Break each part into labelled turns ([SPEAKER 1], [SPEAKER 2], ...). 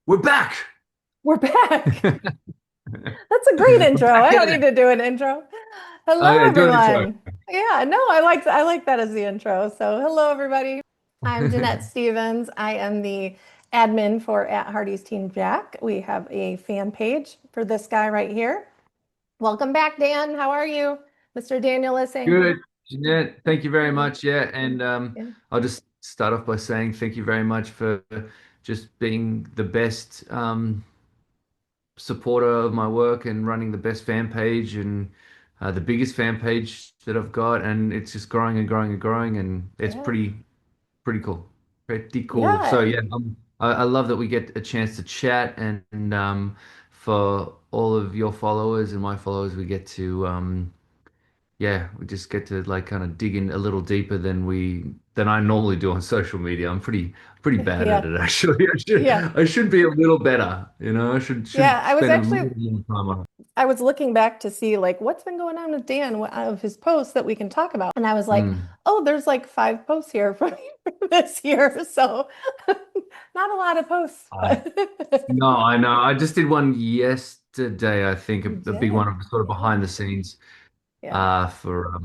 [SPEAKER 1] We're back.
[SPEAKER 2] We're back. That's a great
[SPEAKER 1] We're
[SPEAKER 2] intro.
[SPEAKER 1] back
[SPEAKER 2] I
[SPEAKER 1] at
[SPEAKER 2] don't need
[SPEAKER 1] it.
[SPEAKER 2] to do an intro.
[SPEAKER 1] Oh
[SPEAKER 2] Hello,
[SPEAKER 1] yeah, do an intro.
[SPEAKER 2] everyone. Yeah, no, I like that as the intro. So, hello, everybody. I'm Jeanette Stevens. I am the admin for At Hardy's Team Jack. We have a fan page for this guy right here. Welcome back, Dan. How are you, Mr. Daniel Lissing?
[SPEAKER 1] Good, Jeanette. Thank you very
[SPEAKER 2] Good.
[SPEAKER 1] much. Yeah, and
[SPEAKER 2] Yeah.
[SPEAKER 1] I'll just start off by saying thank you very much for just being the best supporter of my work and running the best fan page and the biggest fan page that I've got, and it's just growing and growing and growing, and it's
[SPEAKER 2] Yeah.
[SPEAKER 1] pretty cool, pretty cool. So
[SPEAKER 2] Yeah.
[SPEAKER 1] yeah, I love that we get a chance to chat, and for all of your followers and my followers, we get to yeah, we just get to like kind of dig in a little deeper than I normally do on social media. I'm pretty bad at
[SPEAKER 2] Yeah.
[SPEAKER 1] it actually.
[SPEAKER 2] Yeah.
[SPEAKER 1] I should be a little better, you know. I should
[SPEAKER 2] Yeah.
[SPEAKER 1] spend a little more time on it.
[SPEAKER 2] I was looking back to see like what's been going on with Dan of his posts that we can talk about. And I was like,
[SPEAKER 1] Mm.
[SPEAKER 2] oh, there's like 5 posts here from this year. So not a lot of posts,
[SPEAKER 1] I
[SPEAKER 2] but
[SPEAKER 1] No, I know. I just did one yesterday, I think,
[SPEAKER 2] you
[SPEAKER 1] a big one
[SPEAKER 2] did.
[SPEAKER 1] of sort of
[SPEAKER 2] Yeah.
[SPEAKER 1] behind the scenes
[SPEAKER 2] Yeah.
[SPEAKER 1] for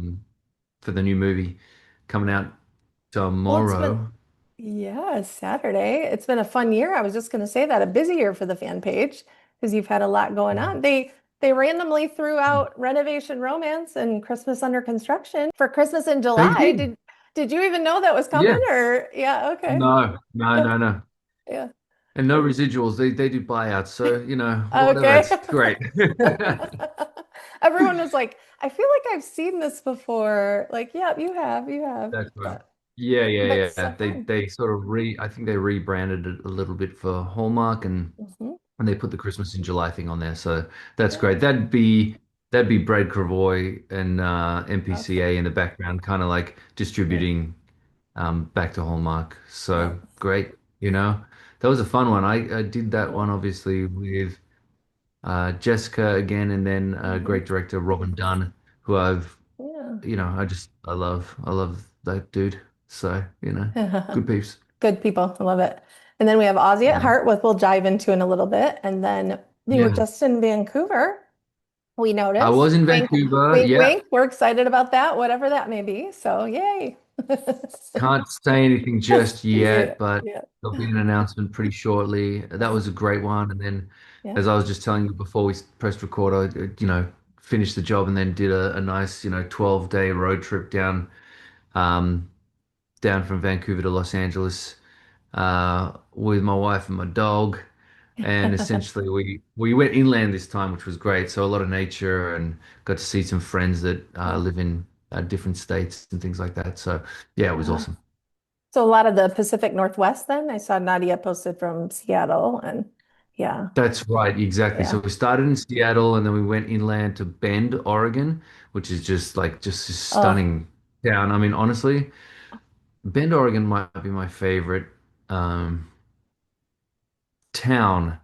[SPEAKER 1] the new movie coming out
[SPEAKER 2] Well, it's been,
[SPEAKER 1] tomorrow.
[SPEAKER 2] yeah, Saturday. It's been a fun year. I was just going to say that a busy year for the fan page because you've had a lot going on. They randomly threw out Renovation Romance and Christmas Under Construction for Christmas in
[SPEAKER 1] They
[SPEAKER 2] July.
[SPEAKER 1] did.
[SPEAKER 2] Did you even know that was coming
[SPEAKER 1] Yeah.
[SPEAKER 2] or yeah, okay.
[SPEAKER 1] No, no, no, no.
[SPEAKER 2] Yeah.
[SPEAKER 1] And no residuals. They do buyouts. So, you know, whatever.
[SPEAKER 2] Okay.
[SPEAKER 1] It's great.
[SPEAKER 2] Everyone was like, I feel like I've seen this before. Like, yeah, you have.
[SPEAKER 1] That's right. Yeah, yeah,
[SPEAKER 2] But
[SPEAKER 1] yeah.
[SPEAKER 2] so
[SPEAKER 1] They
[SPEAKER 2] fun.
[SPEAKER 1] they sort of I think they rebranded it a little bit for Hallmark
[SPEAKER 2] Hmm.
[SPEAKER 1] and they put the Christmas in July thing on there. So that's
[SPEAKER 2] Yeah.
[SPEAKER 1] great. That'd be Brad Cravoy and
[SPEAKER 2] Awesome.
[SPEAKER 1] MPCA in the background, kind of like
[SPEAKER 2] Yeah.
[SPEAKER 1] distributing back to Hallmark.
[SPEAKER 2] Yeah.
[SPEAKER 1] So great, you know. That was a fun one. I did that
[SPEAKER 2] Yeah.
[SPEAKER 1] one obviously with Jessica again, and then
[SPEAKER 2] Hmm.
[SPEAKER 1] great director Robin Dunn, who
[SPEAKER 2] Yeah.
[SPEAKER 1] I love that dude. So, good peeps.
[SPEAKER 2] Good people. I love it. And then we have Aussie at
[SPEAKER 1] Yeah.
[SPEAKER 2] Heart, with we'll dive into in a little bit. And then you were
[SPEAKER 1] Yeah.
[SPEAKER 2] just in Vancouver. We
[SPEAKER 1] I was
[SPEAKER 2] noticed.
[SPEAKER 1] in
[SPEAKER 2] Wink,
[SPEAKER 1] Vancouver.
[SPEAKER 2] wink,
[SPEAKER 1] Yeah.
[SPEAKER 2] wink. We're excited about that, whatever that may be. So yay.
[SPEAKER 1] Can't say anything just
[SPEAKER 2] Teasing
[SPEAKER 1] yet,
[SPEAKER 2] it.
[SPEAKER 1] but
[SPEAKER 2] Yeah.
[SPEAKER 1] there'll be an announcement pretty shortly. That was a great one. And then,
[SPEAKER 2] Yeah.
[SPEAKER 1] as I was just telling you before we pressed record, finished the job and then did a nice, 12-day road trip um, down from Vancouver to Los Angeles with my wife and my dog. And essentially, we went inland this time, which was great. So a lot of nature and got to see some friends that
[SPEAKER 2] Yeah.
[SPEAKER 1] live in different states and things like that. So yeah, it was
[SPEAKER 2] Yeah.
[SPEAKER 1] awesome.
[SPEAKER 2] So a lot of the Pacific Northwest then. I saw Nadia posted from Seattle and yeah.
[SPEAKER 1] That's right, exactly. So
[SPEAKER 2] Yeah.
[SPEAKER 1] we started in Seattle and then we went inland to Bend, Oregon, which is just a
[SPEAKER 2] Oh,
[SPEAKER 1] stunning town. I mean, honestly, Bend, Oregon might be my favorite um, town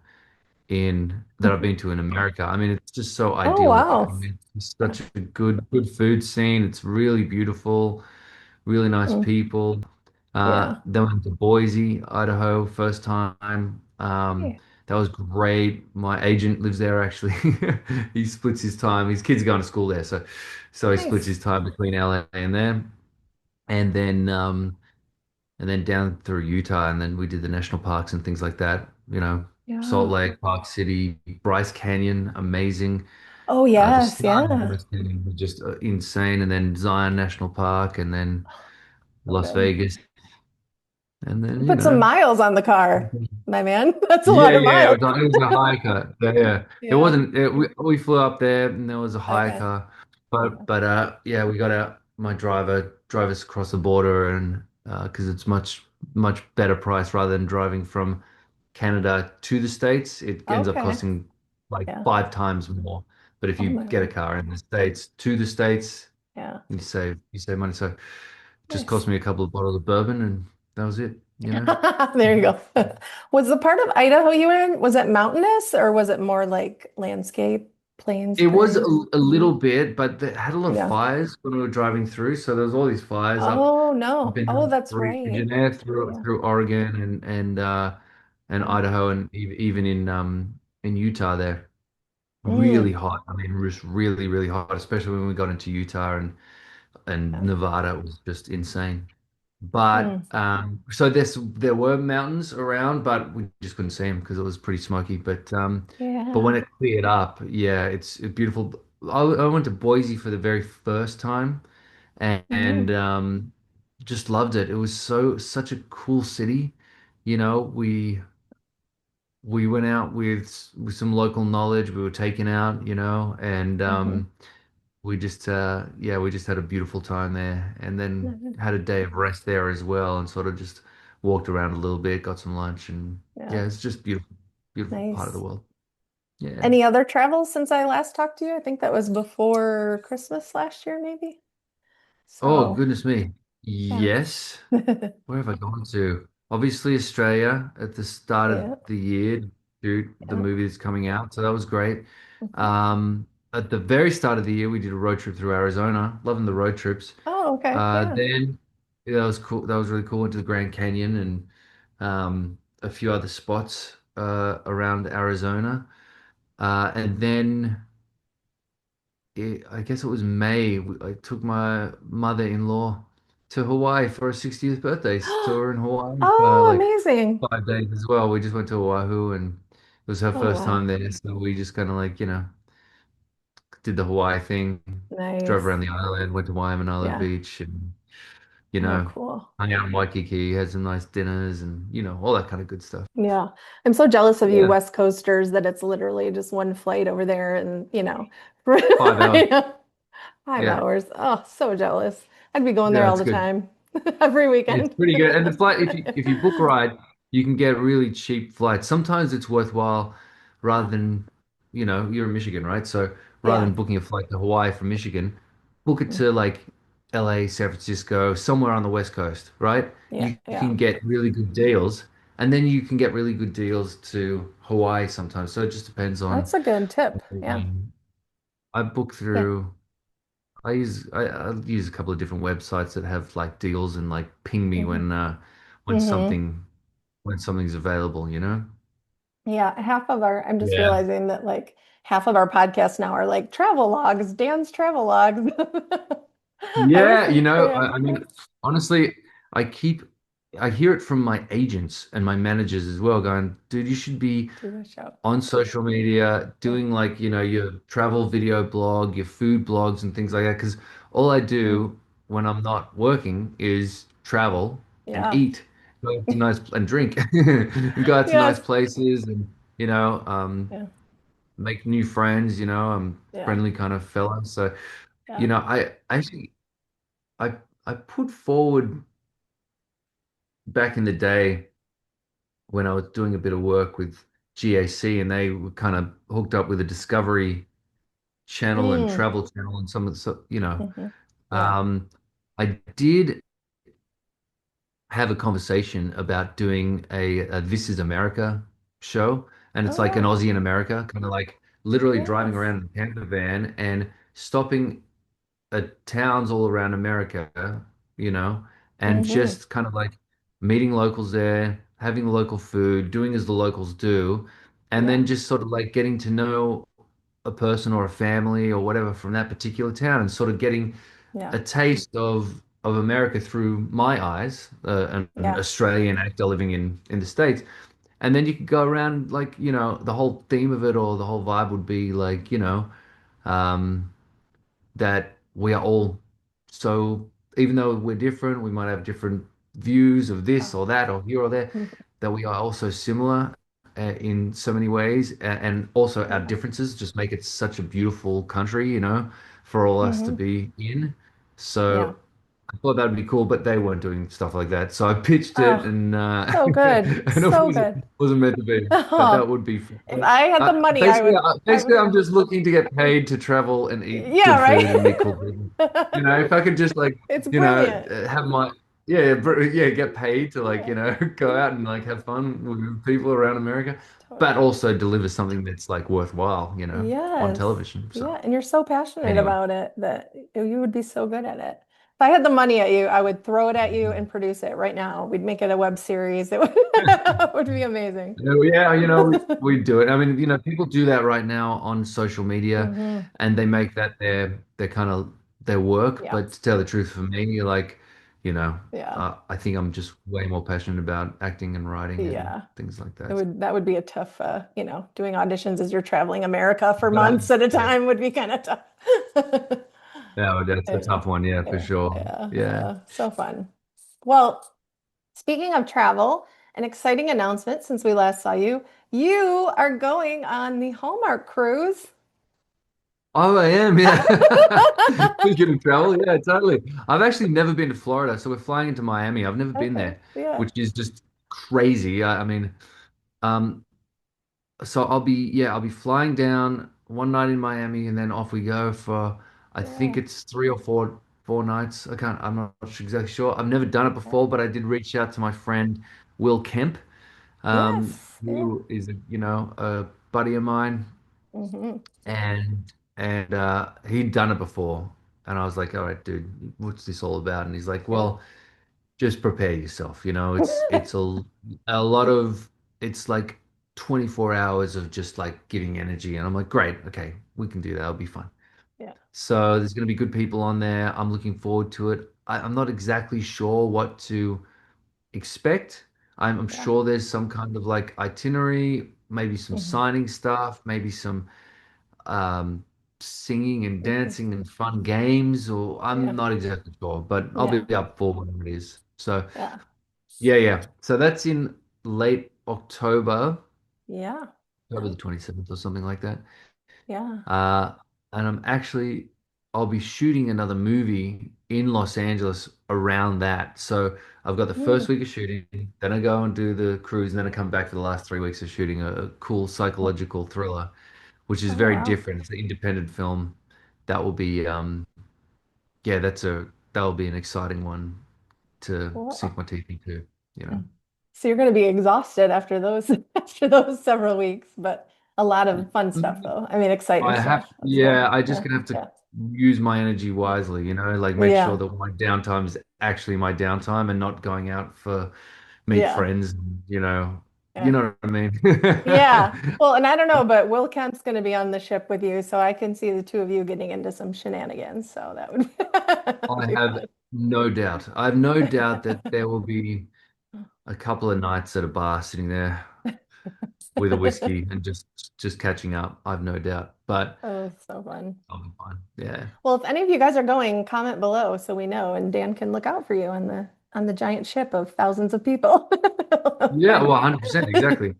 [SPEAKER 1] in that I've been to in America. I mean, it's just so
[SPEAKER 2] oh
[SPEAKER 1] idyllic. I
[SPEAKER 2] wow.
[SPEAKER 1] mean, it's such a good food scene. It's really beautiful, really nice
[SPEAKER 2] Mm,
[SPEAKER 1] people.
[SPEAKER 2] yeah.
[SPEAKER 1] Then went to Boise, Idaho, first time.
[SPEAKER 2] Hey,
[SPEAKER 1] That was great. My agent lives there actually. He splits his time. His kids are going to school there, so he splits
[SPEAKER 2] nice.
[SPEAKER 1] his time between LA and there. And then down through Utah, and then we did the national parks and things like that. Salt
[SPEAKER 2] Yeah.
[SPEAKER 1] Lake, Park City, Bryce Canyon, amazing.
[SPEAKER 2] Oh
[SPEAKER 1] The
[SPEAKER 2] yes,
[SPEAKER 1] start of
[SPEAKER 2] yeah.
[SPEAKER 1] Bryce Canyon was just insane, and then Zion National Park, and then
[SPEAKER 2] So
[SPEAKER 1] Las
[SPEAKER 2] good.
[SPEAKER 1] Vegas, and
[SPEAKER 2] You
[SPEAKER 1] then
[SPEAKER 2] put some miles on the car, my man. That's a lot
[SPEAKER 1] yeah,
[SPEAKER 2] of
[SPEAKER 1] yeah,
[SPEAKER 2] miles.
[SPEAKER 1] it was a hiker. Yeah, it
[SPEAKER 2] Yeah.
[SPEAKER 1] wasn't. We flew up there, and there was a
[SPEAKER 2] Okay.
[SPEAKER 1] hiker, but yeah, we got out. My driver drove us across the border, and because it's much better price rather than driving from Canada to the States, it ends up
[SPEAKER 2] Okay.
[SPEAKER 1] costing like
[SPEAKER 2] Yeah.
[SPEAKER 1] 5 times more. But if
[SPEAKER 2] Oh
[SPEAKER 1] you
[SPEAKER 2] my
[SPEAKER 1] get a
[SPEAKER 2] God.
[SPEAKER 1] car in the States to the States,
[SPEAKER 2] Yeah.
[SPEAKER 1] you save money. So it just
[SPEAKER 2] Nice.
[SPEAKER 1] cost me a couple of bottles of bourbon, and that was it.
[SPEAKER 2] There you go. Was the part of Idaho you were in, was it mountainous or was it more like landscape, plains,
[SPEAKER 1] It was
[SPEAKER 2] prairie?
[SPEAKER 1] a little bit, but they had a lot of
[SPEAKER 2] Yeah.
[SPEAKER 1] fires when we were driving through. So there was all these fires up
[SPEAKER 2] Oh
[SPEAKER 1] up
[SPEAKER 2] no.
[SPEAKER 1] in
[SPEAKER 2] Oh,
[SPEAKER 1] the
[SPEAKER 2] that's right.
[SPEAKER 1] region there through
[SPEAKER 2] Yeah.
[SPEAKER 1] through Oregon and and
[SPEAKER 2] Yeah.
[SPEAKER 1] Idaho, and even in Utah there. Really
[SPEAKER 2] Mm,
[SPEAKER 1] hot. I mean, just really, really hot, especially when we got into Utah and
[SPEAKER 2] yeah.
[SPEAKER 1] Nevada. It was just insane. But
[SPEAKER 2] Mm,
[SPEAKER 1] there were mountains around, but we just couldn't see them because it was pretty smoky. But when
[SPEAKER 2] yeah.
[SPEAKER 1] it cleared up, yeah, it's beautiful. I went to Boise for the very first time and
[SPEAKER 2] Mm,
[SPEAKER 1] just loved it. It was such a cool city. You know, we went out with some local knowledge. We were taken out, and
[SPEAKER 2] hmm
[SPEAKER 1] we just had a beautiful time there, and then
[SPEAKER 2] hmm
[SPEAKER 1] had a day of rest there as well, and sort of just walked around a little bit, got some lunch, and
[SPEAKER 2] Yeah.
[SPEAKER 1] yeah, it's just beautiful, beautiful part of the
[SPEAKER 2] Nice.
[SPEAKER 1] world. Yeah.
[SPEAKER 2] Any other travels since I last talked to you? I think that was before Christmas last year, maybe.
[SPEAKER 1] Oh,
[SPEAKER 2] So,
[SPEAKER 1] goodness me.
[SPEAKER 2] yeah.
[SPEAKER 1] Yes. Where have I gone to? Obviously, Australia at the start of
[SPEAKER 2] Yeah.
[SPEAKER 1] the year, shoot the
[SPEAKER 2] Yeah.
[SPEAKER 1] movie that's coming out. So that was great.
[SPEAKER 2] Mhm.
[SPEAKER 1] At the very start of the year, we did a road trip through Arizona. Loving the road trips.
[SPEAKER 2] Oh, okay. Yeah.
[SPEAKER 1] Then yeah, that was cool. That was really cool. Went to the Grand Canyon and a few other spots around Arizona. And then I guess it was May. I took my mother-in-law to Hawaii for her 60th birthday. So we're in Hawaii for
[SPEAKER 2] Oh,
[SPEAKER 1] like
[SPEAKER 2] amazing.
[SPEAKER 1] 5 days as well. We just went to Oahu and it was her
[SPEAKER 2] Oh,
[SPEAKER 1] first
[SPEAKER 2] wow.
[SPEAKER 1] time there. So we just kind of like, did the Hawaii thing, drove
[SPEAKER 2] Nice.
[SPEAKER 1] around the island, went to Waimanalo
[SPEAKER 2] Yeah.
[SPEAKER 1] Beach and, you
[SPEAKER 2] Oh,
[SPEAKER 1] know,
[SPEAKER 2] cool.
[SPEAKER 1] hung out in Waikiki, had some nice dinners and, all that kind of good stuff.
[SPEAKER 2] Yeah. I'm so jealous of you
[SPEAKER 1] Yeah.
[SPEAKER 2] West Coasters that it's literally just one flight over there and,
[SPEAKER 1] Five hours.
[SPEAKER 2] yeah, five
[SPEAKER 1] Yeah.
[SPEAKER 2] hours. Oh, so jealous. I'd be going there
[SPEAKER 1] Yeah,
[SPEAKER 2] all
[SPEAKER 1] it's
[SPEAKER 2] the
[SPEAKER 1] good.
[SPEAKER 2] time, every
[SPEAKER 1] It's
[SPEAKER 2] weekend.
[SPEAKER 1] pretty good. And the flight, if you book a ride, you can get really cheap flights. Sometimes it's worthwhile rather
[SPEAKER 2] Yeah.
[SPEAKER 1] than, you're in Michigan, right? So rather
[SPEAKER 2] Yeah.
[SPEAKER 1] than booking a flight to Hawaii from Michigan, book it
[SPEAKER 2] Mm.
[SPEAKER 1] to like LA, San Francisco, somewhere on the West Coast, right?
[SPEAKER 2] Yeah.
[SPEAKER 1] You
[SPEAKER 2] Yeah.
[SPEAKER 1] can get really good deals. And then you can get really good deals to Hawaii sometimes. So it just depends on,
[SPEAKER 2] That's a good tip. Yeah.
[SPEAKER 1] um, I book
[SPEAKER 2] Yeah.
[SPEAKER 1] through. I use a couple of different websites that have like deals and like ping me
[SPEAKER 2] hmm
[SPEAKER 1] when
[SPEAKER 2] hmm
[SPEAKER 1] something's available, you know?
[SPEAKER 2] Yeah. I'm just
[SPEAKER 1] Yeah.
[SPEAKER 2] realizing that like half of our podcasts now are like travel logs, Dan's travel logs. I was,
[SPEAKER 1] Yeah,
[SPEAKER 2] yeah.
[SPEAKER 1] I mean, honestly, I keep I hear it from my agents and my managers as well, going, dude, you should be
[SPEAKER 2] Do the show.
[SPEAKER 1] on social media
[SPEAKER 2] Yeah.
[SPEAKER 1] doing like, your travel video blog, your food blogs and things like that. Because all I
[SPEAKER 2] Mm.
[SPEAKER 1] do when I'm not working is travel and
[SPEAKER 2] Yeah.
[SPEAKER 1] eat, go to nice and drink, and go out to nice
[SPEAKER 2] Yes.
[SPEAKER 1] places and,
[SPEAKER 2] Yeah.
[SPEAKER 1] make new friends. I'm a
[SPEAKER 2] Yeah.
[SPEAKER 1] friendly kind of fella. So,
[SPEAKER 2] Yeah.
[SPEAKER 1] I actually I put forward back in the day when I was doing a bit of work with GAC and they were kind of hooked up with a Discovery channel and
[SPEAKER 2] Mm.
[SPEAKER 1] travel channel and some of the
[SPEAKER 2] hmm Yeah.
[SPEAKER 1] um I did have a conversation about doing a This Is America show, and it's like an
[SPEAKER 2] Oh,
[SPEAKER 1] Aussie in America, kind of like literally driving
[SPEAKER 2] yes.
[SPEAKER 1] around in a camper van and stopping at towns all around America, you know, and
[SPEAKER 2] hmm
[SPEAKER 1] just kind of like meeting locals there, having the local food, doing as the locals do, and
[SPEAKER 2] Yeah.
[SPEAKER 1] then just sort of like getting to know a person or a family or whatever from that particular town and sort of getting
[SPEAKER 2] Yeah.
[SPEAKER 1] a taste of America through my eyes, an
[SPEAKER 2] Yeah.
[SPEAKER 1] Australian actor living in the States. And then you could go around like, the whole theme of it or the whole vibe would be like, um, that we are all so, even though we're different, we might have different views of this
[SPEAKER 2] Oh,
[SPEAKER 1] or that or here or there,
[SPEAKER 2] mhm.
[SPEAKER 1] that we are also similar in so many ways, and also our
[SPEAKER 2] Yeah.
[SPEAKER 1] differences just make it such a beautiful country, for all us to
[SPEAKER 2] hmm
[SPEAKER 1] be in.
[SPEAKER 2] Yeah.
[SPEAKER 1] So I thought that'd be cool, but they weren't doing stuff like that. So I pitched it,
[SPEAKER 2] Oh,
[SPEAKER 1] and
[SPEAKER 2] so good.
[SPEAKER 1] and it
[SPEAKER 2] So good.
[SPEAKER 1] wasn't meant to be. But that
[SPEAKER 2] Oh,
[SPEAKER 1] would be fun.
[SPEAKER 2] if I had the money, I would
[SPEAKER 1] Basically,
[SPEAKER 2] do
[SPEAKER 1] I'm
[SPEAKER 2] it.
[SPEAKER 1] just looking to get paid to travel and eat
[SPEAKER 2] Yeah,
[SPEAKER 1] good food and meet cool
[SPEAKER 2] right?
[SPEAKER 1] people. If I could just like,
[SPEAKER 2] It's brilliant.
[SPEAKER 1] have my yeah, get paid to like,
[SPEAKER 2] Yeah,
[SPEAKER 1] go out and like have fun with people around America, but
[SPEAKER 2] totally.
[SPEAKER 1] also deliver something that's like worthwhile, on
[SPEAKER 2] Yes.
[SPEAKER 1] television. So
[SPEAKER 2] Yeah, and you're so passionate
[SPEAKER 1] anyway.
[SPEAKER 2] about it that you would be so good at it. I had the money at you, I would throw it at you and produce it right now. We'd make it a web series. It would, it would be amazing.
[SPEAKER 1] Yeah, we do it. I mean, people do that right now on social media,
[SPEAKER 2] Hmm.
[SPEAKER 1] and they make that their kind of their work.
[SPEAKER 2] Yeah.
[SPEAKER 1] But to tell the truth, for me, like, you know,
[SPEAKER 2] Yeah.
[SPEAKER 1] I think I'm just way more passionate about acting and writing and
[SPEAKER 2] Yeah.
[SPEAKER 1] things like
[SPEAKER 2] It
[SPEAKER 1] that.
[SPEAKER 2] would that would be a tough doing auditions as you're traveling America for
[SPEAKER 1] But
[SPEAKER 2] months at a
[SPEAKER 1] yeah,
[SPEAKER 2] time would be kind of tough.
[SPEAKER 1] no, that's a
[SPEAKER 2] Yeah.
[SPEAKER 1] tough one. Yeah, for
[SPEAKER 2] Yeah.
[SPEAKER 1] sure.
[SPEAKER 2] Yeah.
[SPEAKER 1] Yeah.
[SPEAKER 2] Yeah. So fun. Well, speaking of travel, an exciting announcement since we last saw you. You are going on the Hallmark cruise.
[SPEAKER 1] Oh, I am. Yeah. Speaking of travel, yeah, totally. I've actually never been to Florida, so we're flying into Miami. I've never been
[SPEAKER 2] Okay.
[SPEAKER 1] there,
[SPEAKER 2] Yeah.
[SPEAKER 1] which is just crazy. I mean, um, so I'll be flying down one night in Miami, and then off we go for I think
[SPEAKER 2] Yeah.
[SPEAKER 1] it's 3 or 4 nights. I'm not exactly sure. I've never done it
[SPEAKER 2] Yeah.
[SPEAKER 1] before, but I did reach out to my friend Will Kemp,
[SPEAKER 2] Yes. Yeah.
[SPEAKER 1] who is a buddy of mine,
[SPEAKER 2] Hmm.
[SPEAKER 1] and he'd done it before, and I was like, all right, dude, what's this all about? And he's like,
[SPEAKER 2] Yeah.
[SPEAKER 1] well, just prepare yourself. It's a lot of it's like 24 hours of just like giving energy. And I'm like, great, okay, we can do that. It'll be fun.
[SPEAKER 2] Yeah.
[SPEAKER 1] So there's going to be good people on there. I'm looking forward to it. I'm not exactly sure what to expect. I'm
[SPEAKER 2] Yeah.
[SPEAKER 1] sure there's some kind of like itinerary, maybe some
[SPEAKER 2] Hmm.
[SPEAKER 1] signing stuff, maybe some um, singing and
[SPEAKER 2] Hmm.
[SPEAKER 1] dancing and fun games, or I'm
[SPEAKER 2] Yeah.
[SPEAKER 1] not exactly sure, but I'll be
[SPEAKER 2] Yeah.
[SPEAKER 1] up for whatever it is. So
[SPEAKER 2] Yeah.
[SPEAKER 1] yeah, yeah. So that's in late October,
[SPEAKER 2] Yeah.
[SPEAKER 1] October the
[SPEAKER 2] Nice.
[SPEAKER 1] 27th or something like that.
[SPEAKER 2] Yeah.
[SPEAKER 1] Uh, and I'll be shooting another movie in Los Angeles around that. So I've got the
[SPEAKER 2] Mm.
[SPEAKER 1] first week of shooting, then I go and do the cruise, and then I come back for the last 3 weeks of shooting a cool psychological thriller, which is
[SPEAKER 2] Oh,
[SPEAKER 1] very
[SPEAKER 2] wow.
[SPEAKER 1] different. It's an independent film. That will be, yeah, that will be an exciting one to sink
[SPEAKER 2] Cool.
[SPEAKER 1] my teeth into.
[SPEAKER 2] So you're going to be exhausted after those after those several weeks, but a lot of fun stuff though. I mean, exciting stuff. That's
[SPEAKER 1] Yeah,
[SPEAKER 2] cool.
[SPEAKER 1] I just
[SPEAKER 2] Yeah.
[SPEAKER 1] gonna have to
[SPEAKER 2] Yeah.
[SPEAKER 1] use my energy wisely, like make sure
[SPEAKER 2] Yeah.
[SPEAKER 1] that my downtime is actually my downtime and not going out for meet
[SPEAKER 2] Yeah.
[SPEAKER 1] friends, you
[SPEAKER 2] Yeah.
[SPEAKER 1] know what I mean?
[SPEAKER 2] Yeah. Well, and I don't know, but Will Kemp's going to be on the ship with you, so I can see the two of you getting into some shenanigans. So that would be, that would
[SPEAKER 1] I
[SPEAKER 2] be
[SPEAKER 1] have no doubt. I have no doubt that there will be a couple of nights at a bar sitting there with a
[SPEAKER 2] fun.
[SPEAKER 1] whiskey and just catching up. I have no doubt, but
[SPEAKER 2] Oh, so fun.
[SPEAKER 1] I'll be fine. Yeah.
[SPEAKER 2] Well, if any of you guys are going, comment below so we know, and Dan can look out for you on the giant ship of thousands of people.
[SPEAKER 1] Yeah, well, 100%, exactly.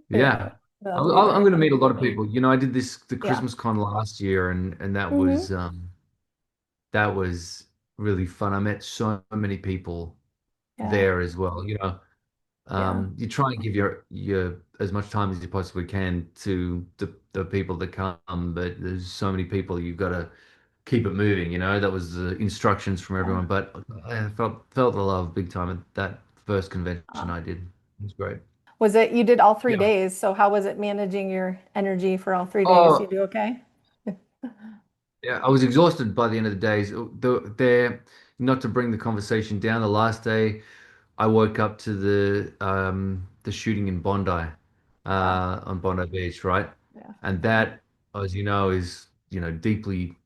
[SPEAKER 2] Yeah,
[SPEAKER 1] Yeah.
[SPEAKER 2] that'll be
[SPEAKER 1] I'm
[SPEAKER 2] very
[SPEAKER 1] going to
[SPEAKER 2] fun.
[SPEAKER 1] meet a lot of people. I did the
[SPEAKER 2] Yeah.
[SPEAKER 1] Christmas con last year, and
[SPEAKER 2] Hmm.
[SPEAKER 1] that was really fun. I met so many people
[SPEAKER 2] Yeah.
[SPEAKER 1] there as well.
[SPEAKER 2] Yeah.
[SPEAKER 1] You try and give your as much time as you possibly can to the people that come, but there's so many people you've got to keep it moving. That was the instructions from
[SPEAKER 2] Yeah.
[SPEAKER 1] everyone. But I felt the love big time at that first convention
[SPEAKER 2] Uh,
[SPEAKER 1] I did. It was great.
[SPEAKER 2] was it, you did all three
[SPEAKER 1] Yeah.
[SPEAKER 2] days, so how was it managing your energy for all 3 days? You
[SPEAKER 1] Oh,
[SPEAKER 2] do okay?
[SPEAKER 1] yeah, I was exhausted by the end of the days. Not to bring the conversation down, the last day I woke up to the shooting in Bondi,
[SPEAKER 2] Wow.
[SPEAKER 1] on Bondi Beach, right?
[SPEAKER 2] Yeah.
[SPEAKER 1] And that, as you know, is, deeply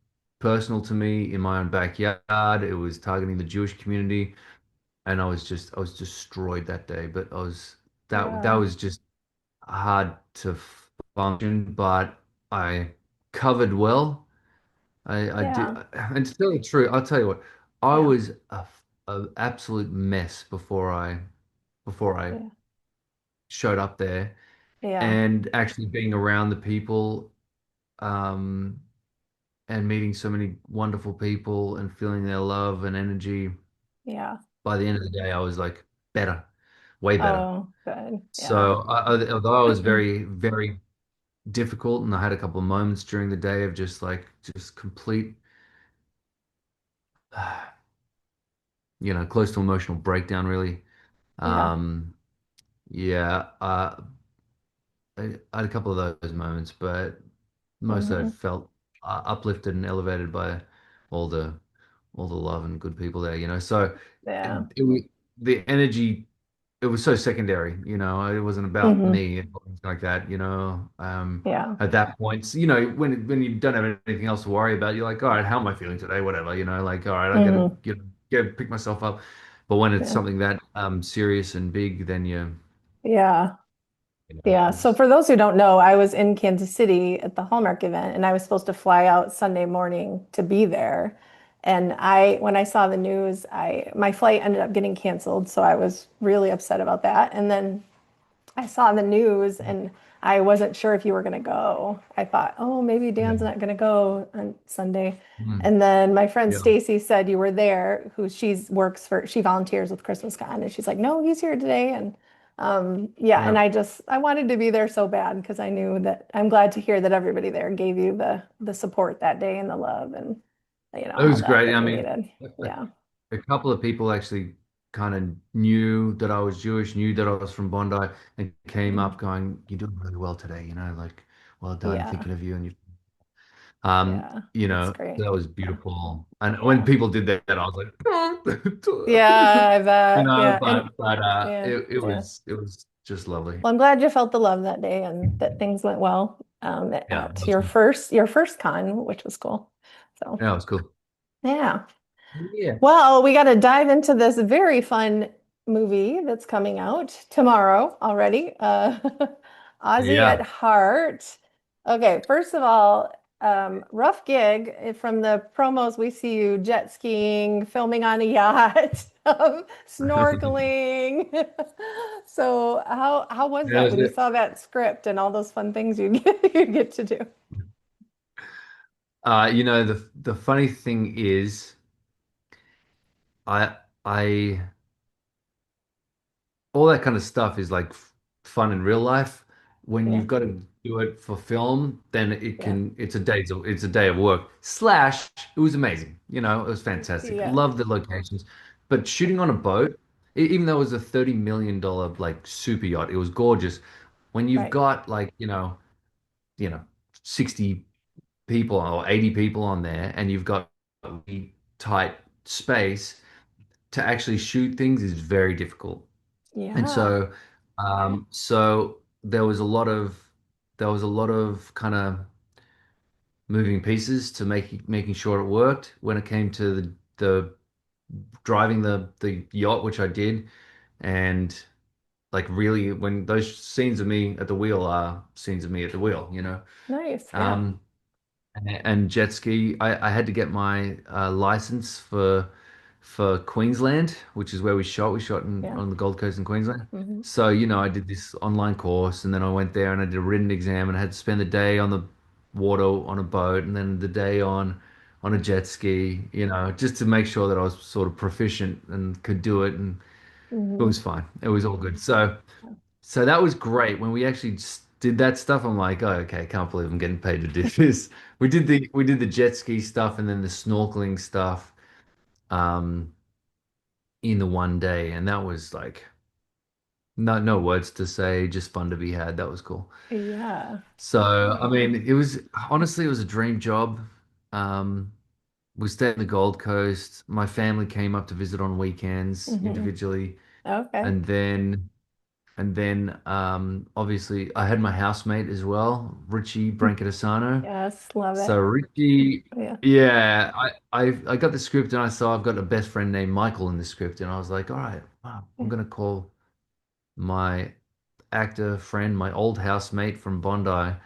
[SPEAKER 1] personal to me in my own backyard. It was targeting the Jewish community, and I was destroyed that day. But that
[SPEAKER 2] Yeah.
[SPEAKER 1] was just hard to function, but I covered well. I did,
[SPEAKER 2] Yeah.
[SPEAKER 1] and to tell you the truth, I'll tell you what, I
[SPEAKER 2] Yeah.
[SPEAKER 1] was a absolute mess before I
[SPEAKER 2] Yeah.
[SPEAKER 1] showed up there,
[SPEAKER 2] Yeah.
[SPEAKER 1] and actually being around the people, um, and meeting so many wonderful people and feeling their love and energy.
[SPEAKER 2] Yeah.
[SPEAKER 1] By the end of the day, I was like better, way better.
[SPEAKER 2] Oh, good. Yeah.
[SPEAKER 1] So although I was very, very difficult, and I had a couple of moments during the day of just complete, close to emotional breakdown, really.
[SPEAKER 2] Yeah.
[SPEAKER 1] Um, yeah, I had a couple of those moments, but most of
[SPEAKER 2] Hmm.
[SPEAKER 1] it felt uplifted and elevated by all the all the love and good people there, you know. So
[SPEAKER 2] Yeah.
[SPEAKER 1] the energy, it was so secondary, you know. It wasn't about
[SPEAKER 2] Hmm.
[SPEAKER 1] me and things like that, you know.
[SPEAKER 2] Yeah.
[SPEAKER 1] At that point, so, you know, when you don't have anything else to worry about, you're like, all right, how am I feeling today? Whatever, you know, like, all right, I gotta
[SPEAKER 2] Hmm.
[SPEAKER 1] get pick myself up. But when it's
[SPEAKER 2] Yeah.
[SPEAKER 1] something that serious and big, then
[SPEAKER 2] Yeah.
[SPEAKER 1] you know,
[SPEAKER 2] Yeah. So
[SPEAKER 1] it's
[SPEAKER 2] for those who don't know, I was in Kansas City at the Hallmark event and I was supposed to fly out Sunday morning to be there. And when I saw the news, my flight ended up getting canceled. So I was really upset about that. And then I saw the news and I wasn't sure if you were going to go. I thought, oh, maybe
[SPEAKER 1] yeah.
[SPEAKER 2] Dan's not going to go on Sunday.
[SPEAKER 1] Mm,
[SPEAKER 2] And then my friend
[SPEAKER 1] yeah,
[SPEAKER 2] Stacy said you were there, she volunteers with Christmas Con. And she's like, no, he's here today. And yeah, and
[SPEAKER 1] yeah.
[SPEAKER 2] I wanted to be there so bad because I knew that I'm glad to hear that everybody there gave you the support that day and the love and
[SPEAKER 1] It
[SPEAKER 2] all
[SPEAKER 1] was
[SPEAKER 2] that
[SPEAKER 1] great.
[SPEAKER 2] that
[SPEAKER 1] I
[SPEAKER 2] you
[SPEAKER 1] mean,
[SPEAKER 2] needed.
[SPEAKER 1] a,
[SPEAKER 2] Yeah.
[SPEAKER 1] a couple of people actually kind of knew that I was Jewish, knew that I was from Bondi, and came
[SPEAKER 2] Mm.
[SPEAKER 1] up going, "You're doing really well today, you know, like, well done,
[SPEAKER 2] Yeah.
[SPEAKER 1] thinking of you." And
[SPEAKER 2] Yeah.
[SPEAKER 1] you
[SPEAKER 2] That's
[SPEAKER 1] know,
[SPEAKER 2] great.
[SPEAKER 1] that was
[SPEAKER 2] Yeah.
[SPEAKER 1] beautiful. And when
[SPEAKER 2] Yeah.
[SPEAKER 1] people did that, I was like,
[SPEAKER 2] Yeah, I
[SPEAKER 1] you
[SPEAKER 2] bet.
[SPEAKER 1] know,
[SPEAKER 2] Yeah. And
[SPEAKER 1] but
[SPEAKER 2] yeah, yeah.
[SPEAKER 1] it was just lovely.
[SPEAKER 2] Well, I'm glad you felt the love that day and that things went well
[SPEAKER 1] Yeah,
[SPEAKER 2] at
[SPEAKER 1] awesome.
[SPEAKER 2] your first con, which was cool. So
[SPEAKER 1] Yeah, it was cool.
[SPEAKER 2] yeah.
[SPEAKER 1] Yeah.
[SPEAKER 2] Well, we got to dive into this very fun movie that's coming out tomorrow already. Aussie at
[SPEAKER 1] Yeah.
[SPEAKER 2] Heart. Okay, first of all, rough gig. From the promos, we see you jet skiing, filming on a yacht, snorkeling. So how was
[SPEAKER 1] Yeah,
[SPEAKER 2] that
[SPEAKER 1] it was
[SPEAKER 2] when you
[SPEAKER 1] it.
[SPEAKER 2] saw that script and all those fun things you get to do?
[SPEAKER 1] You know, the funny thing is, I I all that kind of stuff is like fun in real life. When
[SPEAKER 2] Yeah,
[SPEAKER 1] you've got to do it for film, then
[SPEAKER 2] yeah,
[SPEAKER 1] it's a day of work. Slash, it was amazing. You know, it was fantastic.
[SPEAKER 2] yeah.
[SPEAKER 1] Love the locations. But shooting on a boat, even though it was a $30 million like super yacht, it was gorgeous. When you've
[SPEAKER 2] Right.
[SPEAKER 1] got like, you know, 60 people or 80 people on there and you've got really tight space to actually shoot things is very difficult. And
[SPEAKER 2] Yeah.
[SPEAKER 1] so there was a lot of kind of moving pieces to making sure it worked when it came to the driving the yacht, which I did, and like really when those scenes of me at the wheel are scenes of me at the wheel, you know.
[SPEAKER 2] Nice. Yeah.
[SPEAKER 1] Um, and jet ski. I had to get my license for Queensland, which is where we shot. We shot
[SPEAKER 2] Yeah.
[SPEAKER 1] on the Gold Coast in Queensland.
[SPEAKER 2] Hmm.
[SPEAKER 1] So, you know, I did this online course and then I went there and I did a written exam and I had to spend the day on the water on a boat and then the day on a jet ski, you know, just to make sure that I was sort of proficient and could do it and it
[SPEAKER 2] Hmm.
[SPEAKER 1] was fine. It was all good. So that was great. When we actually did that stuff, I'm like, oh, okay, I can't believe I'm getting paid to do this. We did the jet ski stuff and then the snorkeling stuff um in the one day, and that was like no words to say, just fun to be had. That was cool.
[SPEAKER 2] Yeah.
[SPEAKER 1] So I mean, it was honestly it was a dream job. Um, we stayed in the Gold Coast. My family came up to visit on weekends
[SPEAKER 2] Hmm.
[SPEAKER 1] individually,
[SPEAKER 2] Okay.
[SPEAKER 1] and then obviously I had my housemate as well, Richie Brancatosano.
[SPEAKER 2] Yes, love
[SPEAKER 1] So
[SPEAKER 2] it.
[SPEAKER 1] Richie,
[SPEAKER 2] Yeah.
[SPEAKER 1] yeah, I got the script and I saw I've got a best friend named Michael in the script, and I was like, all right, wow, I'm
[SPEAKER 2] Yeah.
[SPEAKER 1] gonna call my actor friend, my old housemate from Bondi,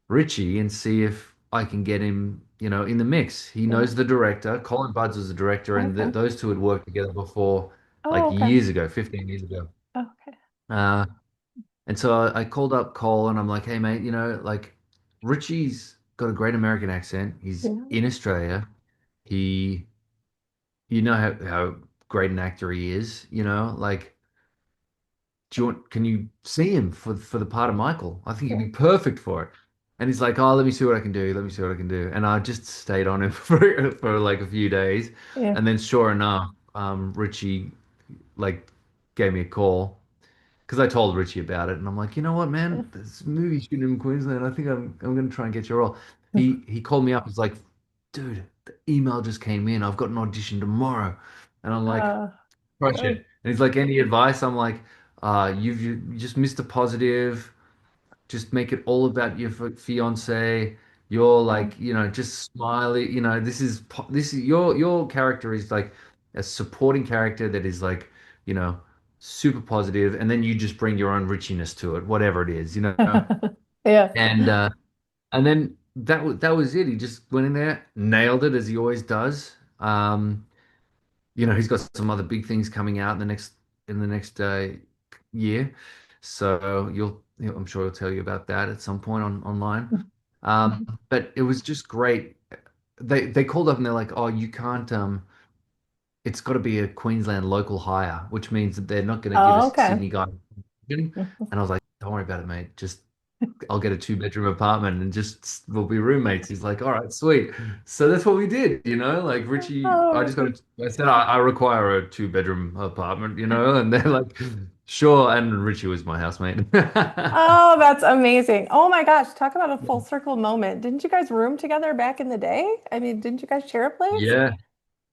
[SPEAKER 1] Richie, and see if I can get him, you know, in the mix. He
[SPEAKER 2] Yeah.
[SPEAKER 1] knows the director. Colin Budd's was the director, and
[SPEAKER 2] Okay.
[SPEAKER 1] those two had worked together before,
[SPEAKER 2] Oh,
[SPEAKER 1] like
[SPEAKER 2] okay.
[SPEAKER 1] years ago, 15 years ago.
[SPEAKER 2] Okay.
[SPEAKER 1] Uh, And so I called up Cole and I'm like, hey, mate, you know, like Richie's got a great American accent. He's
[SPEAKER 2] Yeah.
[SPEAKER 1] in Australia. He, you know how great an actor he is, you know, like, can you see him for the part of Michael? I think he'd
[SPEAKER 2] Yeah.
[SPEAKER 1] be perfect for it. And he's like, oh, let me see what I can do. Let me see what I can do. And I just stayed on him for like a few days.
[SPEAKER 2] Yeah.
[SPEAKER 1] And then sure enough, Richie like gave me a call because I told Richie about it, and I'm like, you know what,
[SPEAKER 2] Yeah.
[SPEAKER 1] man, this movie shooting in Queensland. I think I'm going to try and get your role.
[SPEAKER 2] Yeah.
[SPEAKER 1] He called me up. He's like, dude, email just came in. I've got an audition tomorrow." And I'm like,
[SPEAKER 2] Uh,
[SPEAKER 1] crush it.
[SPEAKER 2] oh,
[SPEAKER 1] And he's like, any advice? I'm like, you just missed a positive. Just make it all about your fiance. You're
[SPEAKER 2] yeah.
[SPEAKER 1] like, just smiley. This is your character is like a supporting character that is like, you know, super positive, and then you just bring your own richiness to it, whatever it is.
[SPEAKER 2] Yeah.
[SPEAKER 1] And then that was it. He just went in there, nailed it as he always does. He's got some other big things coming out in the next year, so I'm sure he'll tell you about that at some point online. But it was just great. They called up and they're like, "Oh, you can't. It's got to be a Queensland local hire, which means that they're not going to give
[SPEAKER 2] Oh,
[SPEAKER 1] us
[SPEAKER 2] okay.
[SPEAKER 1] Sydney guy." And I was like, "Don't worry about it, mate. Just I'll get a two-bedroom apartment and just we'll be roommates." He's like, "All right, sweet." So that's what we did. Like Richie, I
[SPEAKER 2] Oh,
[SPEAKER 1] just got I said I require a two-bedroom apartment, and they're like, "Sure." And Richie was my housemate.
[SPEAKER 2] oh, that's amazing. Oh my gosh, talk about a full circle moment. Didn't you guys room together back in the day? I mean, didn't you guys share a place?
[SPEAKER 1] Yeah.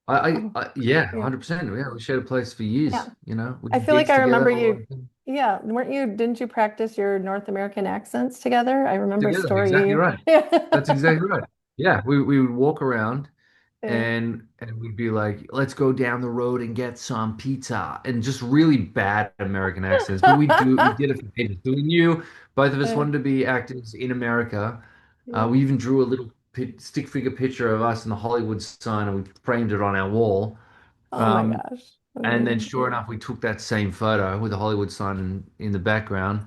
[SPEAKER 2] Oh,
[SPEAKER 1] Yeah,
[SPEAKER 2] yeah.
[SPEAKER 1] 100%. Yeah, we shared a place for
[SPEAKER 2] Yeah.
[SPEAKER 1] years. We
[SPEAKER 2] I
[SPEAKER 1] did
[SPEAKER 2] feel like
[SPEAKER 1] gigs
[SPEAKER 2] I
[SPEAKER 1] together,
[SPEAKER 2] remember
[SPEAKER 1] all
[SPEAKER 2] you.
[SPEAKER 1] that thing.
[SPEAKER 2] Yeah, didn't you practice your North American accents together? I remember a
[SPEAKER 1] Together. Exactly
[SPEAKER 2] story.
[SPEAKER 1] right. That's
[SPEAKER 2] Yeah.
[SPEAKER 1] exactly right. Yeah, we would walk around
[SPEAKER 2] Yeah.
[SPEAKER 1] and we'd be like, "Let's go down the road and get some pizza," and just really bad American accents. But we did it for ages. So we knew both of us
[SPEAKER 2] Yeah.
[SPEAKER 1] wanted to be actors in America.
[SPEAKER 2] Yeah.
[SPEAKER 1] We even drew a little stick figure picture of us in the Hollywood sign, and we framed it on our wall.
[SPEAKER 2] Oh my
[SPEAKER 1] Um,
[SPEAKER 2] gosh.
[SPEAKER 1] and then,
[SPEAKER 2] Amazing.
[SPEAKER 1] sure enough, we took that same photo with the Hollywood sign in the background.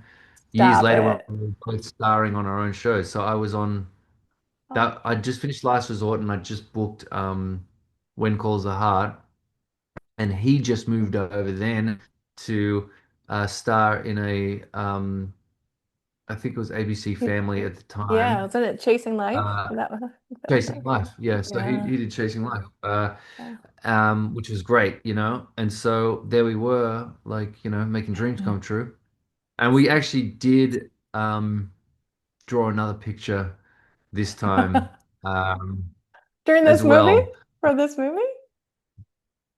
[SPEAKER 1] Years
[SPEAKER 2] Stop
[SPEAKER 1] later, when
[SPEAKER 2] it.
[SPEAKER 1] we were both starring on our own shows. So I was on
[SPEAKER 2] Oh,
[SPEAKER 1] that. I just finished Last Resort, and I just booked When Calls the Heart, and he just moved over then to star in I think it was ABC Family at the
[SPEAKER 2] yeah,
[SPEAKER 1] time,
[SPEAKER 2] wasn't it Chasing Life?
[SPEAKER 1] uh,
[SPEAKER 2] That was
[SPEAKER 1] Chasing
[SPEAKER 2] it.
[SPEAKER 1] Life. Yeah, so he
[SPEAKER 2] Yeah.
[SPEAKER 1] he did Chasing Life.
[SPEAKER 2] Yeah.
[SPEAKER 1] Which was great. And so there we were, like, making dreams come true. And we actually did draw another picture this time
[SPEAKER 2] During this
[SPEAKER 1] as
[SPEAKER 2] movie?
[SPEAKER 1] well
[SPEAKER 2] For this movie?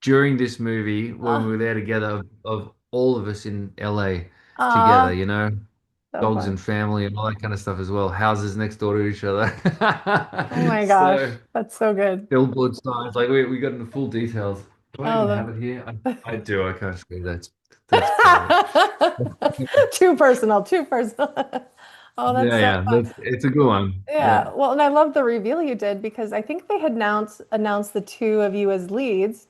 [SPEAKER 1] during this movie when we
[SPEAKER 2] Oh,
[SPEAKER 1] were there together of all of us in LA together,
[SPEAKER 2] aw, so
[SPEAKER 1] dogs
[SPEAKER 2] fun.
[SPEAKER 1] and family and all that kind of stuff as well. Houses next door to each other.
[SPEAKER 2] Oh my gosh,
[SPEAKER 1] So
[SPEAKER 2] that's so good.
[SPEAKER 1] billboard signs, like we got into full details. Do I even have
[SPEAKER 2] Oh,
[SPEAKER 1] it here? I do. I can't show you. That's private.
[SPEAKER 2] too personal, too personal. Oh, that's
[SPEAKER 1] Yeah,
[SPEAKER 2] so
[SPEAKER 1] yeah.
[SPEAKER 2] fun.
[SPEAKER 1] It's a good one. Yeah.
[SPEAKER 2] Yeah, well, and I love the reveal you did because I think they had announced the two of you as leads,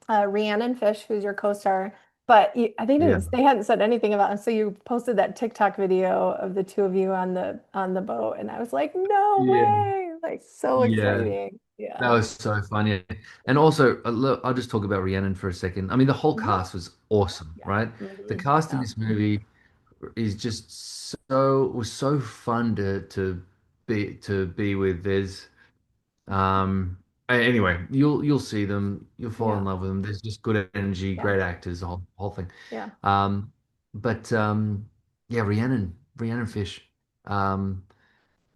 [SPEAKER 2] Rhiannon Fish, who's your co-star, but
[SPEAKER 1] Yeah.
[SPEAKER 2] they hadn't said anything about it. So you posted that TikTok video of the two of you on the boat, and I was like, no
[SPEAKER 1] Yeah.
[SPEAKER 2] way, like so
[SPEAKER 1] Yeah.
[SPEAKER 2] exciting.
[SPEAKER 1] That
[SPEAKER 2] Yeah.
[SPEAKER 1] was so fun. Yeah. And also, look, I'll just talk about Rhiannon for a second. I mean, the whole
[SPEAKER 2] Mhm.
[SPEAKER 1] cast was awesome,
[SPEAKER 2] Yeah.
[SPEAKER 1] right? The
[SPEAKER 2] Mhm.
[SPEAKER 1] cast in
[SPEAKER 2] Yeah.
[SPEAKER 1] this movie is just was so fun to be with. Anyway, you'll see them, you'll fall in
[SPEAKER 2] Yeah.
[SPEAKER 1] love with them. There's just good energy,
[SPEAKER 2] Yeah.
[SPEAKER 1] great actors, the whole thing.
[SPEAKER 2] Yeah.
[SPEAKER 1] Um, but yeah, Rhiannon Fish, um,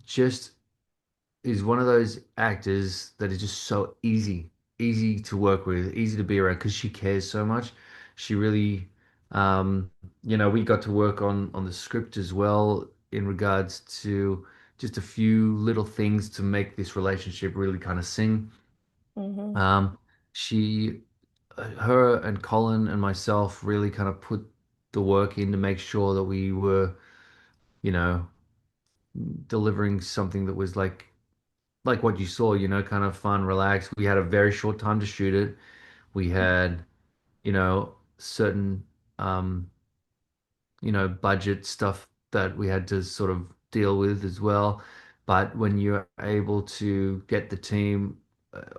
[SPEAKER 1] just is one of those actors that is just so easy to work with, easy to be around because she cares so much. She really, um, we got to work on the script as well in regards to just a few little things to make this relationship really kind of sing.
[SPEAKER 2] Hmm.
[SPEAKER 1] Um, she, her and Colin and myself really kind of put the work in to make sure that we were, you know, delivering something that was like what you saw, kind of fun, relaxed. We had a very short time to shoot it. We had, certain, um, budget stuff that we had to sort of deal with as well. But when you're able to get the team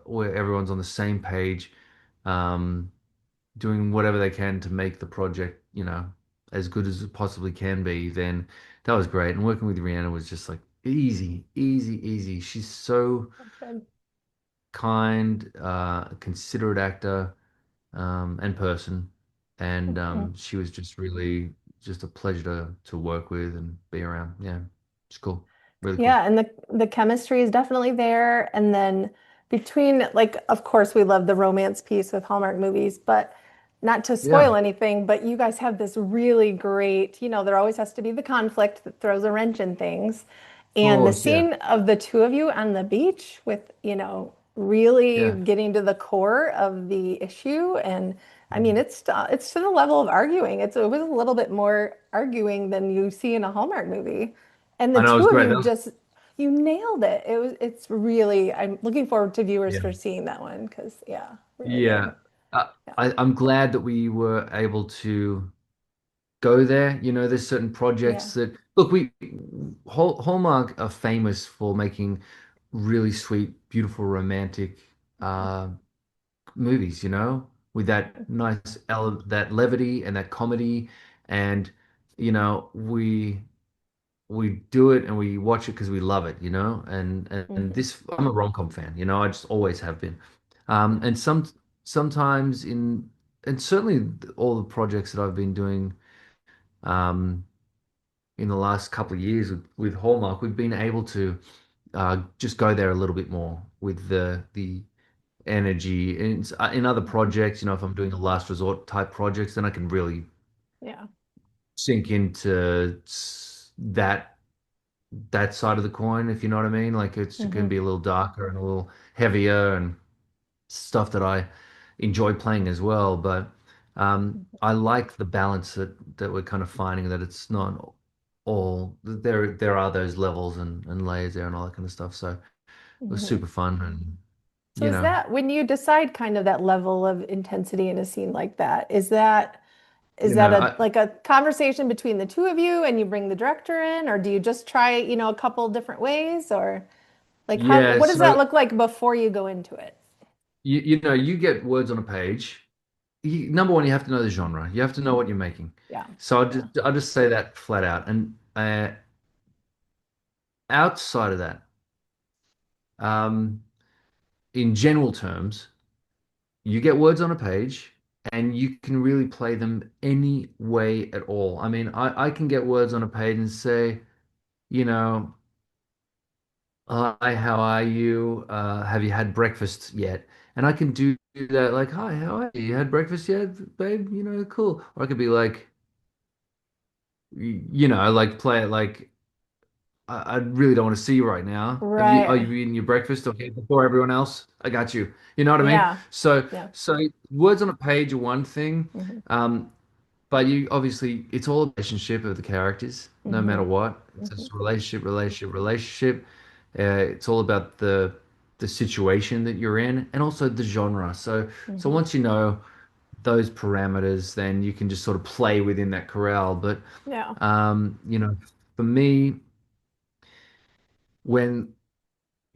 [SPEAKER 1] where everyone's on the same page, um, doing whatever they can to make the project, as good as it possibly can be, then that was great. And working with Rihanna was just like easy, easy, easy. She's so
[SPEAKER 2] That's good.
[SPEAKER 1] kind, considerate actor, and person. And
[SPEAKER 2] Mhm.
[SPEAKER 1] she was just really just a pleasure to work with and be around. Yeah, it's cool. Really cool.
[SPEAKER 2] Yeah, and the chemistry is definitely there. And then between like of course we love the romance piece with Hallmark movies, but not to spoil
[SPEAKER 1] Yeah,
[SPEAKER 2] anything, but you guys have this really great, there always has to be the conflict that throws a wrench in things.
[SPEAKER 1] of
[SPEAKER 2] And the
[SPEAKER 1] course, yeah,
[SPEAKER 2] scene of the two of you on the beach with, really
[SPEAKER 1] yeah.
[SPEAKER 2] getting to the core of the issue. And I mean, it's to the level of arguing. It was a little bit more arguing than you see in a Hallmark movie. And the
[SPEAKER 1] I know it
[SPEAKER 2] two
[SPEAKER 1] was
[SPEAKER 2] of
[SPEAKER 1] great.
[SPEAKER 2] you just you nailed it. It's really, I'm looking forward to viewers
[SPEAKER 1] Yeah.
[SPEAKER 2] for seeing that one because, yeah, really good.
[SPEAKER 1] Yeah. Uh,
[SPEAKER 2] Yeah.
[SPEAKER 1] I'm glad that we were able to go there. You know, there's certain
[SPEAKER 2] Yeah.
[SPEAKER 1] projects that look, Hallmark are famous for making really sweet, beautiful, romantic uh movies, with that nice ele that levity and that comedy. And we do it and we watch it because we love it, and
[SPEAKER 2] Hmm.
[SPEAKER 1] this I'm a rom-com fan, I just always have been. And sometimes and certainly all the projects that I've been doing um in the last couple of years with Hallmark, we've been able to just go there a little bit more with the energy. In other projects, if I'm doing a last resort type projects, then I can really
[SPEAKER 2] Yeah.
[SPEAKER 1] sink into that side of the coin, if you know what I mean. Like it can
[SPEAKER 2] Hmm.
[SPEAKER 1] be a little darker and a little heavier and stuff that I enjoy playing as well. But I like the balance that we're kind of finding, that it's not all there are those levels and layers there and all that kind of stuff. So it was
[SPEAKER 2] Hmm.
[SPEAKER 1] super fun and
[SPEAKER 2] So
[SPEAKER 1] you
[SPEAKER 2] is
[SPEAKER 1] know,
[SPEAKER 2] that when you decide kind of that level of intensity in a scene like that, is
[SPEAKER 1] you
[SPEAKER 2] that
[SPEAKER 1] know,
[SPEAKER 2] a
[SPEAKER 1] I
[SPEAKER 2] like a conversation between the two of you and you bring the director in, or do you just try, a couple different ways, or like
[SPEAKER 1] yeah,
[SPEAKER 2] what does that
[SPEAKER 1] so
[SPEAKER 2] look like before you go into it?
[SPEAKER 1] you get words on a page. Number one, you have to know the genre. You have to know what you're making.
[SPEAKER 2] Yeah.
[SPEAKER 1] So
[SPEAKER 2] Yeah.
[SPEAKER 1] I'll just say that flat out. And outside of that, um, in general terms, you get words on a page and you can really play them any way at all. I mean, I can get words on a page and say, you know, hi, how are you? Have you had breakfast yet? And I can do that like, hi, how are you? You had breakfast yet, babe? Cool. Or I could be like, like play it like, I really don't want to see you right now. Are
[SPEAKER 2] Right.
[SPEAKER 1] you eating your breakfast? Okay, before everyone else, I got you. You know what I mean?
[SPEAKER 2] Yeah. Yeah.
[SPEAKER 1] So words on a page are one thing,
[SPEAKER 2] Hmm.
[SPEAKER 1] um, but you obviously it's all a relationship of the characters, no matter
[SPEAKER 2] Hmm.
[SPEAKER 1] what. It's
[SPEAKER 2] Hmm.
[SPEAKER 1] just relationship, relationship, relationship. It's all about the situation that you're in, and also the genre. So
[SPEAKER 2] Hmm.
[SPEAKER 1] once you know those parameters, then you can just sort of play within that corral. But
[SPEAKER 2] Yeah.
[SPEAKER 1] for me, when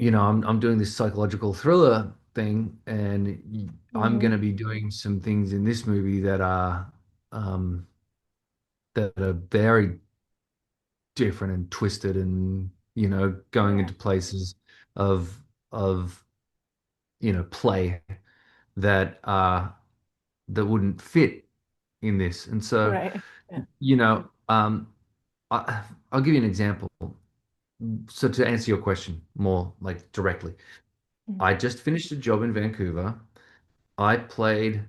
[SPEAKER 1] I'm doing this psychological thriller thing, and I'm going
[SPEAKER 2] Hmm.
[SPEAKER 1] to be doing some things in this movie um, that are very different and twisted, and going
[SPEAKER 2] Yeah.
[SPEAKER 1] into places of of play that wouldn't fit in this. And so,
[SPEAKER 2] Right. Yeah.
[SPEAKER 1] you know, um, I'll give you an example. So to answer your question more like directly,
[SPEAKER 2] Mhm.
[SPEAKER 1] I just finished a job in Vancouver. I played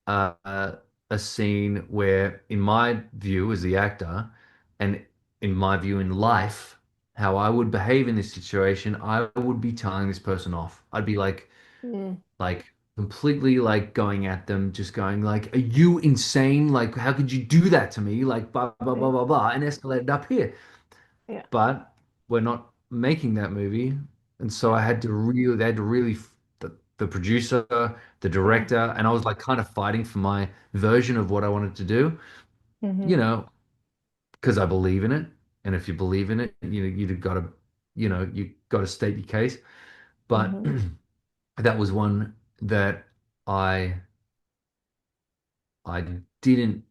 [SPEAKER 1] a scene where, in my view as the actor, and in my view in life, how I would behave in this situation, I would be telling this person off. I'd be
[SPEAKER 2] Mm.
[SPEAKER 1] like completely like going at them, just going like, "Are you insane? Like, how could you do that to me? Like, blah blah blah
[SPEAKER 2] Right.
[SPEAKER 1] blah blah," and escalated up here.
[SPEAKER 2] Yeah.
[SPEAKER 1] But we're not making that movie, and so they had to really the producer, the
[SPEAKER 2] Yeah.
[SPEAKER 1] director, and I was like kind of fighting for my version of what I wanted to do, you
[SPEAKER 2] Hmm.
[SPEAKER 1] know, because I believe in it, and if you believe in it, you've got to, you got to state your case. But
[SPEAKER 2] Hmm.
[SPEAKER 1] that was one that I I didn't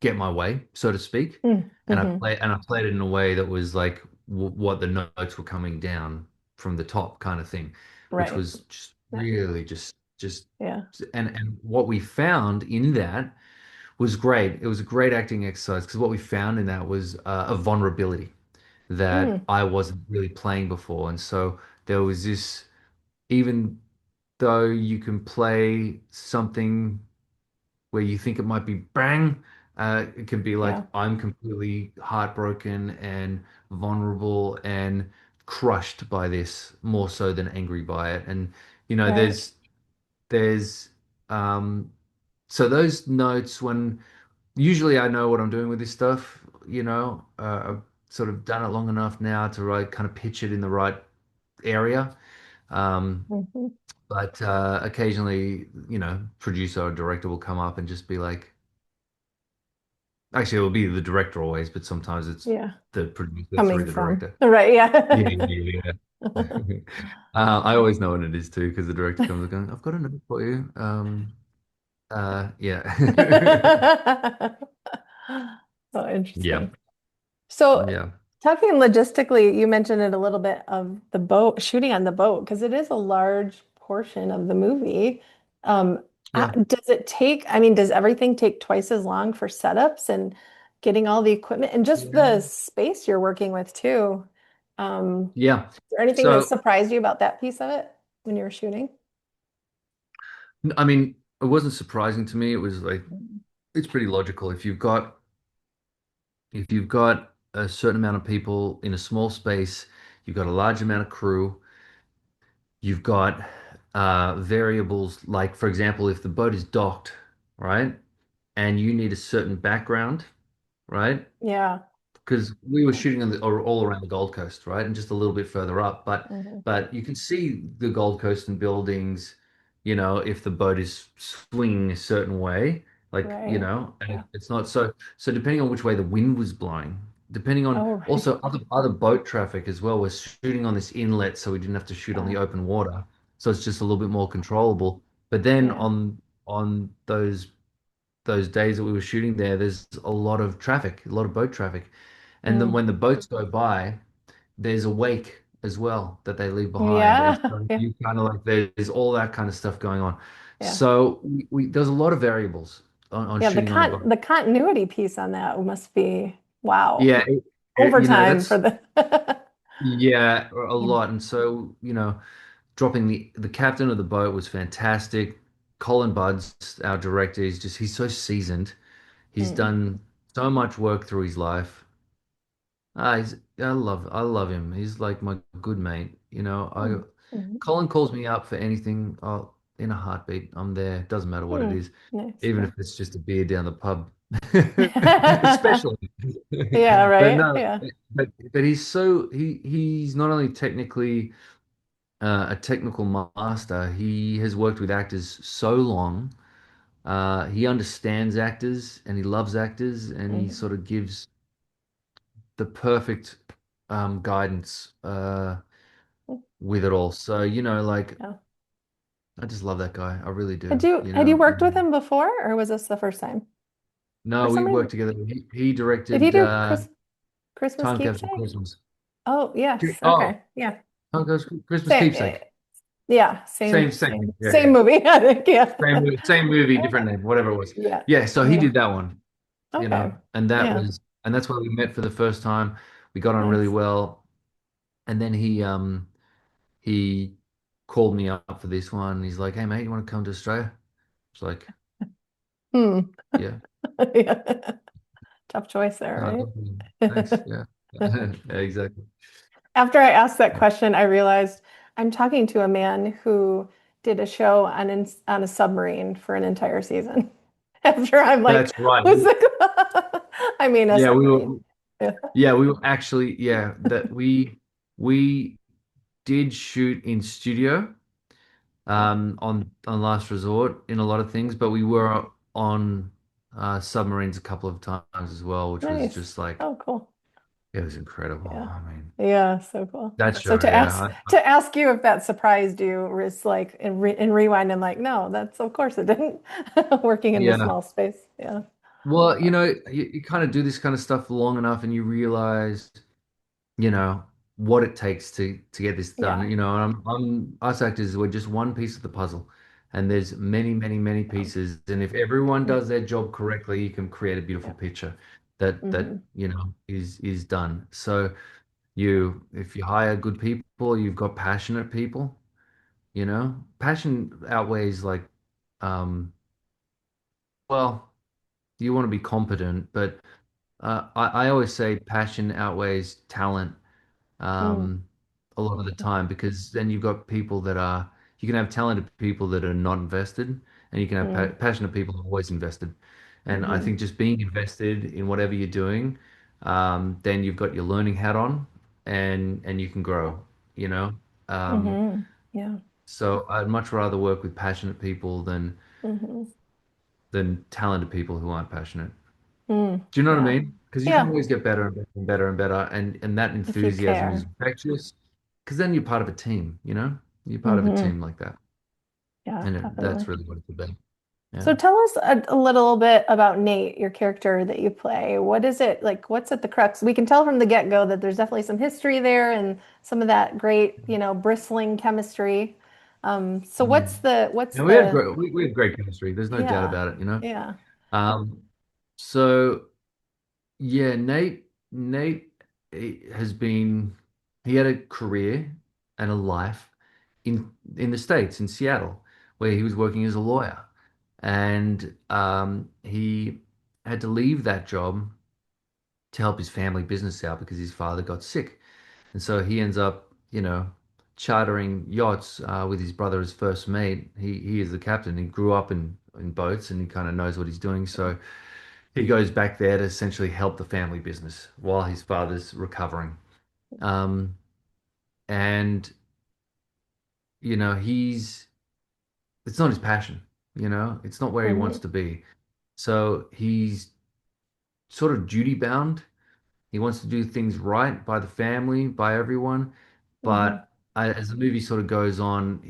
[SPEAKER 1] get my way, so to speak. And I
[SPEAKER 2] Hmm.
[SPEAKER 1] played it in a way that was like what the notes were coming down from the top kind of thing, which
[SPEAKER 2] Right.
[SPEAKER 1] was just
[SPEAKER 2] Yeah.
[SPEAKER 1] really just
[SPEAKER 2] Yeah.
[SPEAKER 1] and what we found in that was great. It was a great acting exercise because what we found in that was a vulnerability that
[SPEAKER 2] Mm.
[SPEAKER 1] I wasn't really playing before. And so there was this, even though you can play something where you think it might be bang, it can be like
[SPEAKER 2] Yeah.
[SPEAKER 1] I'm completely heartbroken and vulnerable and crushed by this more so than angry by it. And
[SPEAKER 2] Right.
[SPEAKER 1] there's um so those notes, when usually I know what I'm doing with this stuff, I've sort of done it long enough now to like kind of pitch it in the right area. Um,
[SPEAKER 2] Hmm.
[SPEAKER 1] but occasionally, producer or director will come up and just be like, actually, it will be the director always, but sometimes it's
[SPEAKER 2] Yeah.
[SPEAKER 1] the producer through
[SPEAKER 2] Coming
[SPEAKER 1] the
[SPEAKER 2] from.
[SPEAKER 1] director.
[SPEAKER 2] Right.
[SPEAKER 1] Yeah,
[SPEAKER 2] Yeah.
[SPEAKER 1] yeah, yeah. I always know what it is too, because the director comes and going, I've got a note for you. Yeah.
[SPEAKER 2] So
[SPEAKER 1] Yeah,
[SPEAKER 2] interesting. So,
[SPEAKER 1] yeah,
[SPEAKER 2] talking logistically, you mentioned it a little bit of the boat, shooting on the boat, because it is a large portion of the movie. Um,
[SPEAKER 1] yeah,
[SPEAKER 2] does it take, I mean, does everything take twice as long for setups and getting all the equipment and just the
[SPEAKER 1] yeah,
[SPEAKER 2] space you're working with too?
[SPEAKER 1] yeah.
[SPEAKER 2] Is there anything that
[SPEAKER 1] So,
[SPEAKER 2] surprised you about that piece of it when you were shooting?
[SPEAKER 1] I mean, it wasn't surprising to me. It was like, it's pretty logical. If you've got a certain amount of people in a small space, you've got a large amount of crew, you've got variables like, for example, if the boat is docked, right, and you need a certain background, right?
[SPEAKER 2] Yeah.
[SPEAKER 1] Because we were shooting or all around the Gold Coast, right, and just a little bit further up. But
[SPEAKER 2] Hmm.
[SPEAKER 1] but you can see the Gold Coast and buildings, if the boat is swinging a certain way, like
[SPEAKER 2] Right.
[SPEAKER 1] and
[SPEAKER 2] Yeah.
[SPEAKER 1] it's not so depending on which way the wind was blowing, depending on
[SPEAKER 2] Oh,
[SPEAKER 1] also
[SPEAKER 2] right.
[SPEAKER 1] other boat traffic as well. We're shooting on this inlet, so we didn't have to shoot on the
[SPEAKER 2] Yeah.
[SPEAKER 1] open water, so it's just a little bit more controllable. But then
[SPEAKER 2] Yeah.
[SPEAKER 1] on those days that we were shooting there, there's a lot of traffic, a lot of boat traffic. And then
[SPEAKER 2] Mm.
[SPEAKER 1] when the boats go by, there's a wake as well that they leave behind. And
[SPEAKER 2] Yeah.
[SPEAKER 1] so
[SPEAKER 2] Yeah.
[SPEAKER 1] you kind of like, there's all that kind of stuff going on.
[SPEAKER 2] Yeah.
[SPEAKER 1] So there's a lot of variables on
[SPEAKER 2] Yeah,
[SPEAKER 1] shooting on a boat.
[SPEAKER 2] the continuity piece on that must be wow.
[SPEAKER 1] Yeah,
[SPEAKER 2] Overtime for
[SPEAKER 1] that's,
[SPEAKER 2] the
[SPEAKER 1] yeah, a
[SPEAKER 2] Mm,
[SPEAKER 1] lot. And so, dropping the captain of the boat was fantastic. Colin Budd's our director. He's so seasoned. He's
[SPEAKER 2] mm,
[SPEAKER 1] done so much work through his life. I love him. He's like my good mate.
[SPEAKER 2] mm, mm,
[SPEAKER 1] Colin calls me up for anything. Oh, in a heartbeat, I'm there. Doesn't matter what it
[SPEAKER 2] mm.
[SPEAKER 1] is,
[SPEAKER 2] Nice,
[SPEAKER 1] even if
[SPEAKER 2] cool.
[SPEAKER 1] it's just a beer down the pub, especially.
[SPEAKER 2] Yeah,
[SPEAKER 1] But
[SPEAKER 2] right.
[SPEAKER 1] no,
[SPEAKER 2] Yeah.
[SPEAKER 1] but he's not only technically a technical master. He has worked with actors so long. He understands actors and he loves actors, and he
[SPEAKER 2] Mhm.
[SPEAKER 1] sort of gives the perfect guidance with it all. So, like
[SPEAKER 2] Yeah.
[SPEAKER 1] I just love that guy. I really
[SPEAKER 2] Had
[SPEAKER 1] do,
[SPEAKER 2] you worked with him before, or was this the first time? For
[SPEAKER 1] No,
[SPEAKER 2] some
[SPEAKER 1] we
[SPEAKER 2] reason,
[SPEAKER 1] worked together. He
[SPEAKER 2] did he
[SPEAKER 1] directed
[SPEAKER 2] do Christmas
[SPEAKER 1] Time Capsule
[SPEAKER 2] Keepsake?
[SPEAKER 1] Christmas.
[SPEAKER 2] Oh, yes.
[SPEAKER 1] Oh,
[SPEAKER 2] Okay. Yeah.
[SPEAKER 1] Time Capsule Christmas
[SPEAKER 2] Same.
[SPEAKER 1] Keepsake.
[SPEAKER 2] Yeah.
[SPEAKER 1] Same thing. Yeah,
[SPEAKER 2] Same
[SPEAKER 1] yeah.
[SPEAKER 2] movie. I think. Yeah.
[SPEAKER 1] Same movie, different
[SPEAKER 2] Okay.
[SPEAKER 1] name, whatever it was.
[SPEAKER 2] Yeah.
[SPEAKER 1] Yeah, so he
[SPEAKER 2] Yeah.
[SPEAKER 1] did that one,
[SPEAKER 2] Okay.
[SPEAKER 1] and
[SPEAKER 2] Yeah.
[SPEAKER 1] that's where we met for the first time. We got on really
[SPEAKER 2] Nice.
[SPEAKER 1] well, and then he called me up for this one. He's like, "Hey mate, you want to come to Australia?" It's like,
[SPEAKER 2] Hmm.
[SPEAKER 1] "Yeah."
[SPEAKER 2] Yeah. Tough choice there,
[SPEAKER 1] No,
[SPEAKER 2] right?
[SPEAKER 1] thanks. Yeah. Yeah, exactly.
[SPEAKER 2] After I asked that question, I realized I'm talking to a man who did a show on a submarine for an entire season. After I'm like,
[SPEAKER 1] That's right.
[SPEAKER 2] who's the I mean a
[SPEAKER 1] Yeah,
[SPEAKER 2] submarine. Yeah.
[SPEAKER 1] we were actually, yeah, that we did shoot in studio
[SPEAKER 2] Yeah.
[SPEAKER 1] on Last Resort in a lot of things, but we were on submarines a couple of times as well, which was
[SPEAKER 2] Nice.
[SPEAKER 1] just like,
[SPEAKER 2] Oh, cool.
[SPEAKER 1] it was incredible.
[SPEAKER 2] Yeah.
[SPEAKER 1] I mean,
[SPEAKER 2] Yeah, so cool.
[SPEAKER 1] that
[SPEAKER 2] So
[SPEAKER 1] show, yeah.
[SPEAKER 2] to ask you if that surprised you was like in rewind and like, no, that's of course it didn't. Working in the
[SPEAKER 1] Yeah.
[SPEAKER 2] small space. Yeah.
[SPEAKER 1] Well,
[SPEAKER 2] Uh,
[SPEAKER 1] you kind of do this kind of stuff long enough and you realize, you know, what it takes to get this done.
[SPEAKER 2] yeah.
[SPEAKER 1] And us actors, we're just one piece of the puzzle. And there's many, many, many
[SPEAKER 2] Yeah.
[SPEAKER 1] pieces. And if everyone
[SPEAKER 2] Mm,
[SPEAKER 1] does their job correctly, you can create a beautiful
[SPEAKER 2] yeah.
[SPEAKER 1] picture that
[SPEAKER 2] Hmm.
[SPEAKER 1] is done. So If you hire good people, you've got passionate people, passion outweighs like, um, well, you want to be competent, but I always say passion outweighs talent
[SPEAKER 2] Mm,
[SPEAKER 1] um, a lot of the time because then you've got people you can have talented people that are not invested, and you can have
[SPEAKER 2] mm,
[SPEAKER 1] passionate people who are always invested. And I
[SPEAKER 2] mhm,
[SPEAKER 1] think just being invested in whatever you're doing, then you've got your learning hat on, and you can grow, you know. Um,
[SPEAKER 2] mhm, yeah.
[SPEAKER 1] so I'd much rather work with passionate people
[SPEAKER 2] Mhm,
[SPEAKER 1] than talented people who aren't passionate. Do you know what I
[SPEAKER 2] yeah.
[SPEAKER 1] mean? Because you can
[SPEAKER 2] Yeah.
[SPEAKER 1] always get better and better and better and better, and that
[SPEAKER 2] If you
[SPEAKER 1] enthusiasm is
[SPEAKER 2] care.
[SPEAKER 1] infectious. Because then you're part of a team, you know? You're part of a
[SPEAKER 2] Hmm.
[SPEAKER 1] team like that,
[SPEAKER 2] Yeah,
[SPEAKER 1] and that's
[SPEAKER 2] definitely.
[SPEAKER 1] really what it's about.
[SPEAKER 2] So
[SPEAKER 1] Yeah.
[SPEAKER 2] tell us a little bit about Nate, your character that you play. What is it like? What's at the crux? We can tell from the get-go that there's definitely some history there and some of that great, bristling chemistry. So
[SPEAKER 1] Mm.
[SPEAKER 2] what's
[SPEAKER 1] And we had
[SPEAKER 2] the
[SPEAKER 1] great we had great chemistry. There's no doubt
[SPEAKER 2] yeah,
[SPEAKER 1] about it.
[SPEAKER 2] yeah.
[SPEAKER 1] Um, so yeah, Nate has been he had a career and a life in the States in Seattle where he was working as a lawyer, and he had to leave that job to help his family business out because his father got sick. And so he ends up, chartering yachts with his brother as first mate. He is the captain. He grew up in boats and he kind of knows what he's doing. So he goes back there to essentially help the family business while his father's recovering. Um, and he's it's not his passion. It's not where he wants
[SPEAKER 2] Hmm.
[SPEAKER 1] to be. So he's sort of duty bound. He wants to do things right by the family, by everyone.
[SPEAKER 2] Hmm.
[SPEAKER 1] But as the movie sort of goes on,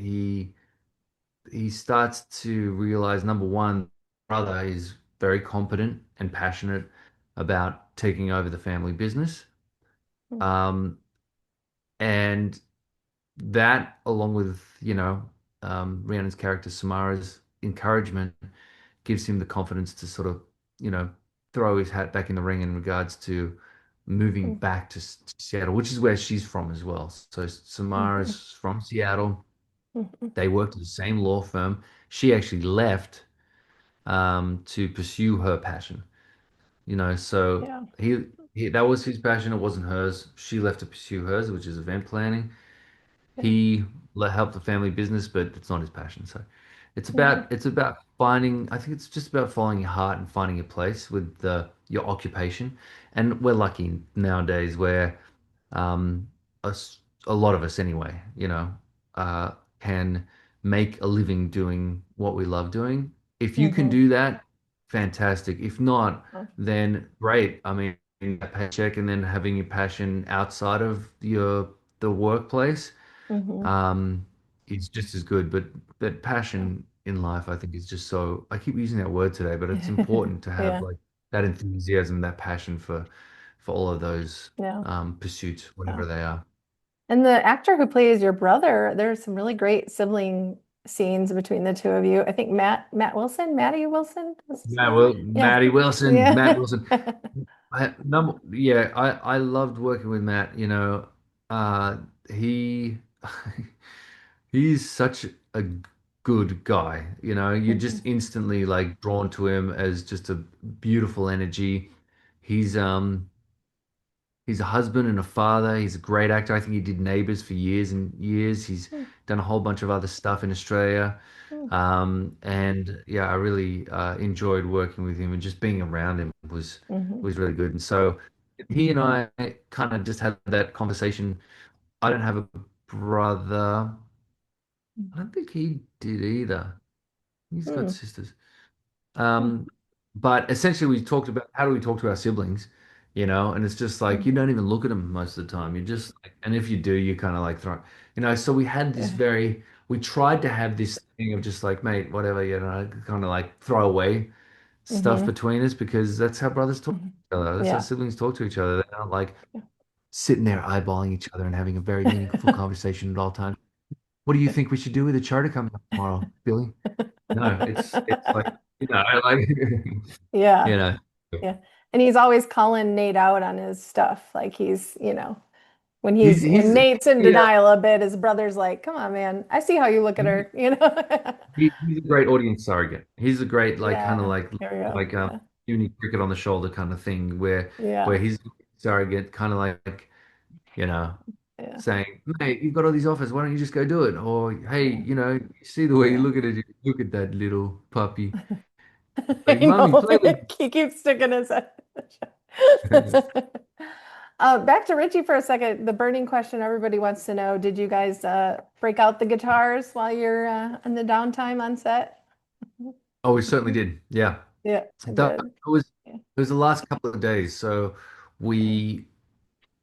[SPEAKER 1] he starts to realize number one, brother is very competent and passionate about taking over the family business. Um, and that, along with, Rhiannon's character Samara's encouragement, gives him the confidence to sort of, you know, throw his hat back in the ring in regards to moving back to Seattle, which is where she's from as well. So
[SPEAKER 2] Hmm.
[SPEAKER 1] Samara's from Seattle.
[SPEAKER 2] Hmm.
[SPEAKER 1] They worked at the same law firm. She actually left to pursue her passion. So
[SPEAKER 2] Yeah.
[SPEAKER 1] he that was his passion. It wasn't hers. She left to pursue hers, which is event planning.
[SPEAKER 2] Yeah.
[SPEAKER 1] He helped the family business, but it's not his passion. So
[SPEAKER 2] Hmm.
[SPEAKER 1] it's about finding. I think it's just about following your heart and finding your place with your occupation. And we're lucky nowadays where um, us, a lot of us anyway, uh, can make a living doing what we love doing. If you can
[SPEAKER 2] Hmm.
[SPEAKER 1] do that, fantastic. If not, then great. I mean, a paycheck and then having your passion outside of the workplace
[SPEAKER 2] Hmm.
[SPEAKER 1] um, is just as good. But that passion in life, I think, is just so. I keep using that word today, but it's important to have
[SPEAKER 2] Yeah.
[SPEAKER 1] like that enthusiasm, that passion for all of those
[SPEAKER 2] Yeah.
[SPEAKER 1] pursuits,
[SPEAKER 2] Yeah.
[SPEAKER 1] whatever they are.
[SPEAKER 2] And the actor who plays your brother, there's some really great sibling scenes between the two of you. I think Matty Wilson was his name. Yeah.
[SPEAKER 1] Matt
[SPEAKER 2] Yeah.
[SPEAKER 1] Wilson. I loved working with Matt. Uh, he he's such a good guy. You're just
[SPEAKER 2] Mhm.
[SPEAKER 1] instantly like drawn to him as just a beautiful energy. He's um He's a husband and a father. He's a great actor. I think he did Neighbours for years and years. He's done a whole bunch of other stuff in Australia. And yeah, I really enjoyed working with him and just being around him
[SPEAKER 2] Mhm.
[SPEAKER 1] was really good. And so he and I kind of just had that conversation. I don't have a brother. I don't think he did either. He's got
[SPEAKER 2] Mhm.
[SPEAKER 1] sisters. Um, but essentially, we talked about how do we talk to our siblings, and it's just like you
[SPEAKER 2] Mhm.
[SPEAKER 1] don't even look at them most of the time. You just like, and if you do, you kind of like throw, So we had this
[SPEAKER 2] Yeah.
[SPEAKER 1] we tried to have this thing of just like, mate, whatever, kind of like throw away stuff
[SPEAKER 2] Mhm.
[SPEAKER 1] between us because that's how brothers talk to
[SPEAKER 2] Mhm.
[SPEAKER 1] each other. That's how
[SPEAKER 2] Yeah.
[SPEAKER 1] siblings talk to each other. They're not like
[SPEAKER 2] Yeah.
[SPEAKER 1] sitting there eyeballing each other and having a very meaningful conversation at all times. What do you think we should do with the charter coming up tomorrow, Billy? No, it's like like you
[SPEAKER 2] Yeah.
[SPEAKER 1] know.
[SPEAKER 2] Yeah. And he's always calling Nate out on his stuff. Like he's. when
[SPEAKER 1] he's
[SPEAKER 2] Nate's in
[SPEAKER 1] yeah,
[SPEAKER 2] denial a bit, his brother's like, "Come on, man. I see how you look at
[SPEAKER 1] he,
[SPEAKER 2] her," you know?
[SPEAKER 1] he's a great audience surrogate. He's a great like kind of
[SPEAKER 2] Yeah. Here we go.
[SPEAKER 1] like
[SPEAKER 2] Yeah.
[SPEAKER 1] uni cricket on the shoulder kind of thing where
[SPEAKER 2] Yeah.
[SPEAKER 1] he's a surrogate kind of like you know
[SPEAKER 2] Yeah.
[SPEAKER 1] saying, mate, you've got all these offers. Why don't you just go do it? Or, hey,
[SPEAKER 2] Yeah.
[SPEAKER 1] you see the way you
[SPEAKER 2] Yeah.
[SPEAKER 1] look at it. Look at that little puppy.
[SPEAKER 2] I
[SPEAKER 1] Like, mommy,
[SPEAKER 2] know.
[SPEAKER 1] play with
[SPEAKER 2] He keeps sticking his head.
[SPEAKER 1] me.
[SPEAKER 2] Back to Richie for a second. The burning question everybody wants to know. Did you guys break out the guitars while you're in the downtime on set?
[SPEAKER 1] Oh, we certainly did. Yeah.
[SPEAKER 2] Yeah,
[SPEAKER 1] That
[SPEAKER 2] good. Yeah.
[SPEAKER 1] it was the last couple of days. So
[SPEAKER 2] Yeah.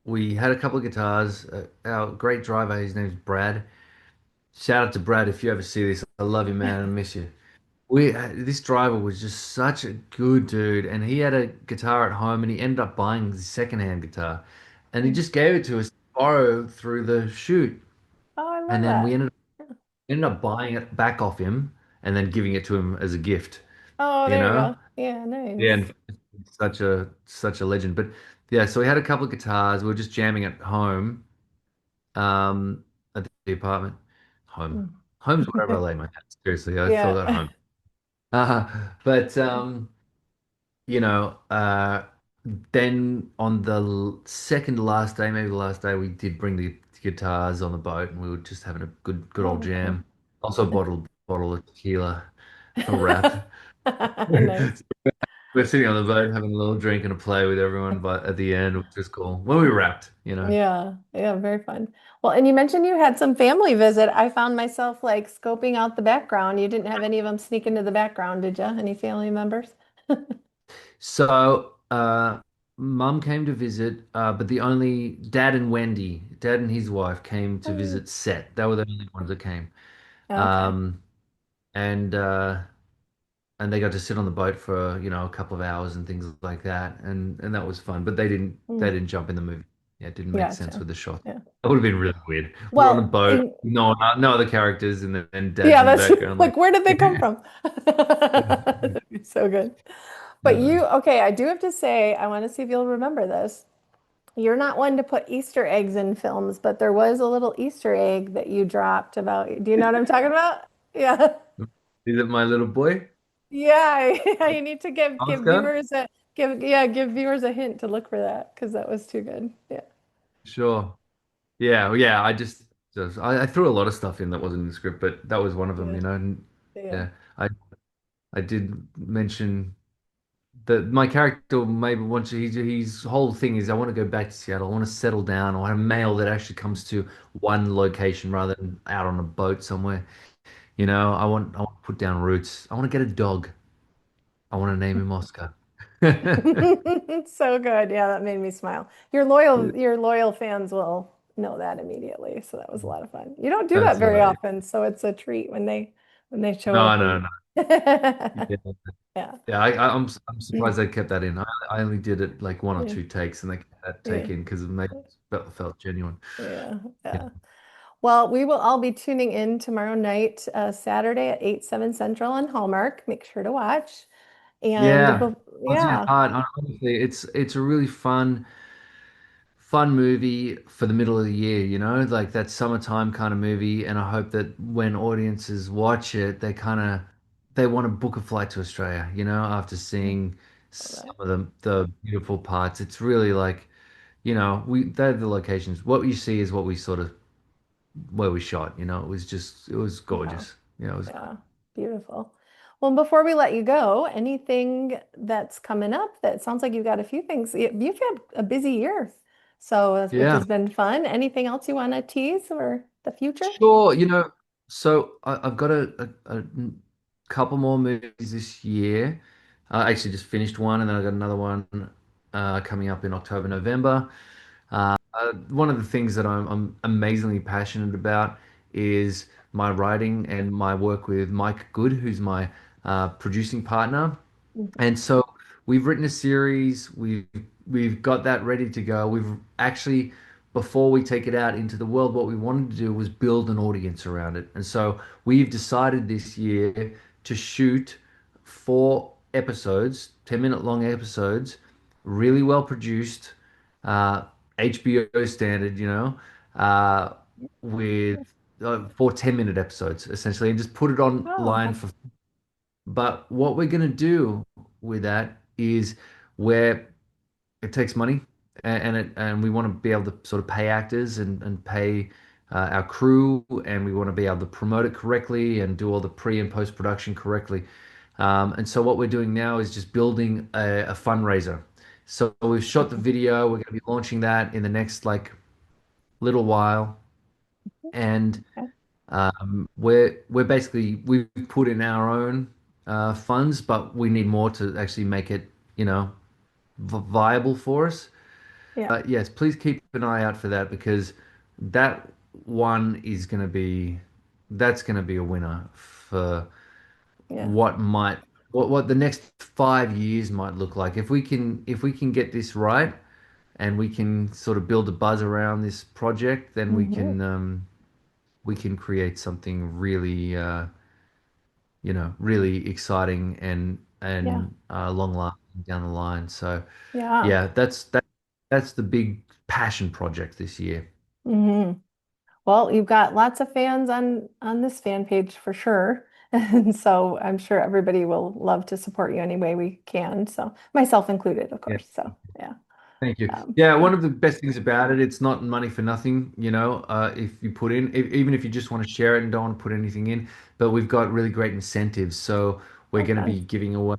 [SPEAKER 1] we had a couple of guitars. Our great driver, his name's Brad. Shout out to Brad if you ever see this. I love you, man. I miss you. We this driver was just such a good dude, and he had a guitar at home, and he ended up buying the secondhand guitar, and he
[SPEAKER 2] Mm.
[SPEAKER 1] just gave it to us to borrow through the shoot,
[SPEAKER 2] Oh, I
[SPEAKER 1] and
[SPEAKER 2] love
[SPEAKER 1] then
[SPEAKER 2] that.
[SPEAKER 1] ended up buying it back off him, and then giving it to him as a gift,
[SPEAKER 2] Oh,
[SPEAKER 1] you
[SPEAKER 2] there you
[SPEAKER 1] know?
[SPEAKER 2] go. Yeah,
[SPEAKER 1] Yeah,
[SPEAKER 2] nice.
[SPEAKER 1] and such a legend. But yeah, so we had a couple of guitars. We were just jamming at home, um, at the apartment. Home,
[SPEAKER 2] Mm.
[SPEAKER 1] home's wherever I lay my hat. Seriously, I still got
[SPEAKER 2] Yeah.
[SPEAKER 1] home. But you know, then on the second to last day, maybe the last day, we did bring the guitars on the boat, and we were just having a good old
[SPEAKER 2] Oh, cool.
[SPEAKER 1] jam. Also, a bottle of tequila for wrap.
[SPEAKER 2] Nice.
[SPEAKER 1] We're sitting on the boat having a little drink and a play with everyone, but at the end, which was cool. When we wrapped, you know.
[SPEAKER 2] Yeah, yeah, very fun. Well, and you mentioned you had some family visit. I found myself like scoping out the background. You didn't have any of them sneak into the background, did you? Any family members?
[SPEAKER 1] So, Mum came to visit, but the only Dad and his wife came to
[SPEAKER 2] Oh,
[SPEAKER 1] visit set. They were the only ones that came.
[SPEAKER 2] okay.
[SPEAKER 1] Um, and and they got to sit on the boat for, a couple of hours and things like that, and that was fun. But they
[SPEAKER 2] Mm,
[SPEAKER 1] didn't jump in the movie. Yeah, it didn't make sense
[SPEAKER 2] gotcha.
[SPEAKER 1] with the shot.
[SPEAKER 2] Yeah.
[SPEAKER 1] That would have been really weird. We're on a
[SPEAKER 2] Well,
[SPEAKER 1] boat, no other characters, and then Dad's
[SPEAKER 2] yeah,
[SPEAKER 1] in the
[SPEAKER 2] that's
[SPEAKER 1] background, like,
[SPEAKER 2] like, where did they come from? That'd be so good. But
[SPEAKER 1] uh,
[SPEAKER 2] okay, I do have to say, I want to see if you'll remember this. You're not one to put Easter eggs in films, but there was a little Easter egg that you dropped about. Do you know what I'm talking about? Yeah.
[SPEAKER 1] is it my little boy,
[SPEAKER 2] Yeah, you need to give
[SPEAKER 1] Oscar?
[SPEAKER 2] viewers give viewers a hint to look for that because that was too good. Yeah.
[SPEAKER 1] Sure. Yeah, well, yeah. I threw a lot of stuff in that wasn't in the script, but that was one of them,
[SPEAKER 2] Yeah.
[SPEAKER 1] And
[SPEAKER 2] Yeah.
[SPEAKER 1] yeah, I did mention that my character maybe wants his whole thing is I want to go back to Seattle. I want to settle down. I want a male that actually comes to one location rather than out on a boat somewhere. I want to put down roots. I want to get a dog. I want to name him Oscar.
[SPEAKER 2] So good. Yeah, that made me smile. Your loyal fans will know that immediately. So that was a lot of fun. You don't do that
[SPEAKER 1] That's
[SPEAKER 2] very
[SPEAKER 1] hilarious.
[SPEAKER 2] often, so it's a treat when they show
[SPEAKER 1] No,
[SPEAKER 2] up
[SPEAKER 1] no,
[SPEAKER 2] and
[SPEAKER 1] no. Yeah,
[SPEAKER 2] yeah.
[SPEAKER 1] yeah. I'm surprised they kept that in. I only did it like one or
[SPEAKER 2] Yeah.
[SPEAKER 1] two takes, and they kept that
[SPEAKER 2] Yeah.
[SPEAKER 1] take in because it made felt genuine.
[SPEAKER 2] Yeah.
[SPEAKER 1] Yeah.
[SPEAKER 2] Yeah. Well, we will all be tuning in tomorrow night, Saturday at 8, 7 Central on Hallmark. Make sure to watch. And
[SPEAKER 1] Yeah, Aussie at
[SPEAKER 2] yeah.
[SPEAKER 1] heart. Honestly, it's a really fun movie for the middle of the year. Like that summertime kind of movie. And I hope that when audiences watch it, they want to book a flight to Australia. After seeing
[SPEAKER 2] All
[SPEAKER 1] some
[SPEAKER 2] right.
[SPEAKER 1] of the beautiful parts, it's really like they're the locations. What you see is what we sort of where we shot. It was
[SPEAKER 2] Yeah.
[SPEAKER 1] gorgeous. It was great.
[SPEAKER 2] Yeah, beautiful. Well, before we let you go, anything that's coming up that sounds like you've got a few things. You've had a busy year, so which
[SPEAKER 1] Yeah.
[SPEAKER 2] has been fun. Anything else you want to tease for the future?
[SPEAKER 1] Sure, so I've got a couple more movies this year. I actually just finished one, and then I got another one coming up in October, November. One of the things that I'm amazingly passionate about is my writing and my work with Mike Good, who's my producing partner. And so we've written a series. We've got that ready to go. We've actually, before we take it out into the world, what we wanted to do was build an audience around it. And so we've decided this year to shoot 4 episodes, 10-minute long episodes, really well produced, uh, HBO standard, uh, with for 10-minute episodes essentially, and just put it
[SPEAKER 2] Oh,
[SPEAKER 1] online
[SPEAKER 2] okay.
[SPEAKER 1] for. But what we're going to do with that is where it takes money, and we want to be able to sort of pay actors and pay our crew, and we want to be able to promote it correctly and do all the pre and post production correctly. And so what we're doing now is just building a fundraiser. So we've shot the
[SPEAKER 2] Okay.
[SPEAKER 1] video. We're going to be launching that in the next like little while, and
[SPEAKER 2] Okay.
[SPEAKER 1] we're basically we've put in our own funds, but we need more to actually make it, viable for us.
[SPEAKER 2] Yeah.
[SPEAKER 1] But yes, please keep an eye out for that because that one is going to be that's going to be a winner for
[SPEAKER 2] Yeah.
[SPEAKER 1] what might what the next 5 years might look like. If we can get this right and we can sort of build a buzz around this project, then
[SPEAKER 2] Hmm.
[SPEAKER 1] we can create something really really exciting
[SPEAKER 2] Yeah.
[SPEAKER 1] and long lasting down the line. So
[SPEAKER 2] Yeah.
[SPEAKER 1] yeah, that's the big passion project this year.
[SPEAKER 2] Hmm. Well, you've got lots of fans on this fan page for sure. And so I'm sure everybody will love to support you any way we can. So myself included, of
[SPEAKER 1] Yeah.
[SPEAKER 2] course. So yeah.
[SPEAKER 1] Thank you. Yeah, one of the best things about it, it's not money for nothing, if you put in, even if you just want to share it and don't want to put anything in, but we've got really great incentives. So we're
[SPEAKER 2] Oh,
[SPEAKER 1] going to
[SPEAKER 2] fun.
[SPEAKER 1] be giving away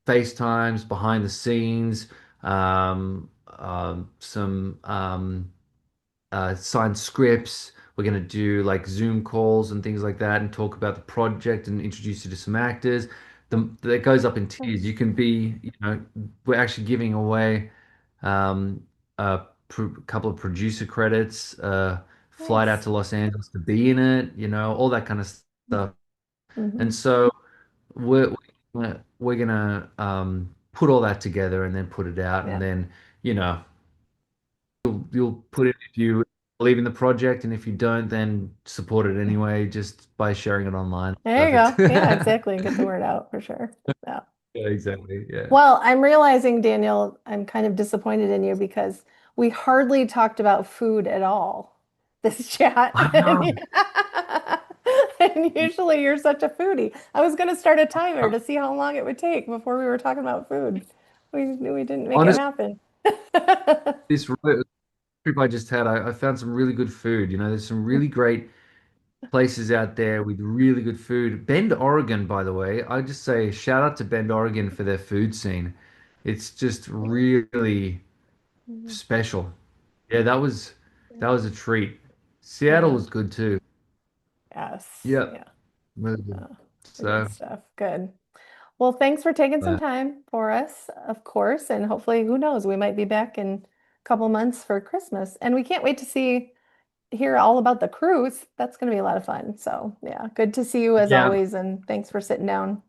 [SPEAKER 1] FaceTimes, behind the scenes, some signed scripts. We're going to do like Zoom calls and things like that and talk about the project and introduce you to some actors. That goes up in tiers. You
[SPEAKER 2] Nice.
[SPEAKER 1] can be, we're actually giving away um, couple of producer credits, flight out
[SPEAKER 2] Nice.
[SPEAKER 1] to Los Angeles to be in it, all that kind of stuff.
[SPEAKER 2] Hmm.
[SPEAKER 1] And so we're gonna put all that together and then put it out, and
[SPEAKER 2] Yeah.
[SPEAKER 1] then you know you'll put it if you believe in the project, and if you don't, then support it anyway just by sharing it online.
[SPEAKER 2] There you
[SPEAKER 1] Perfect.
[SPEAKER 2] go. Yeah, exactly. Get the word out for sure. Yeah.
[SPEAKER 1] Yeah, exactly. Yeah.
[SPEAKER 2] Well, I'm realizing, Daniel, I'm kind of disappointed in you because we hardly talked about food at all this chat.
[SPEAKER 1] I know.
[SPEAKER 2] And usually you're such a foodie. I was going to start a timer to see how long it would take before we were talking about food. We didn't make it
[SPEAKER 1] Honestly,
[SPEAKER 2] happen.
[SPEAKER 1] this trip I just had, I found some really good food. There's some really great places out there with really good food. Bend, Oregon, by the way, I just say shout out to Bend, Oregon for their food scene. It's just really special. Yeah, that was a treat. Seattle
[SPEAKER 2] Yeah.
[SPEAKER 1] was good too.
[SPEAKER 2] Yes.
[SPEAKER 1] Yep,
[SPEAKER 2] Yeah.
[SPEAKER 1] really good.
[SPEAKER 2] Good
[SPEAKER 1] So,
[SPEAKER 2] stuff. Good. Well, thanks for taking some
[SPEAKER 1] uh,
[SPEAKER 2] time for us, of course, and hopefully, who knows, we might be back in a couple months for Christmas. And we can't wait to hear all about the cruise. That's going to be a lot of fun. So, yeah, good to see you as
[SPEAKER 1] yeah, of
[SPEAKER 2] always, and thanks for sitting down.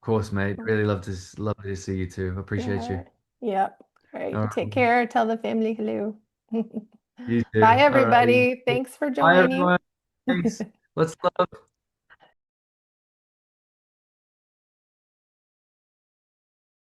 [SPEAKER 1] course, mate. Really lovely to see you too. Appreciate you.
[SPEAKER 2] Yeah. Yep. All right.
[SPEAKER 1] All
[SPEAKER 2] You take
[SPEAKER 1] right,
[SPEAKER 2] care. Tell the family hello.
[SPEAKER 1] you
[SPEAKER 2] Bye,
[SPEAKER 1] too. All righty.
[SPEAKER 2] everybody. Thanks for
[SPEAKER 1] Bye,
[SPEAKER 2] joining.
[SPEAKER 1] everyone. Thanks. Let's love.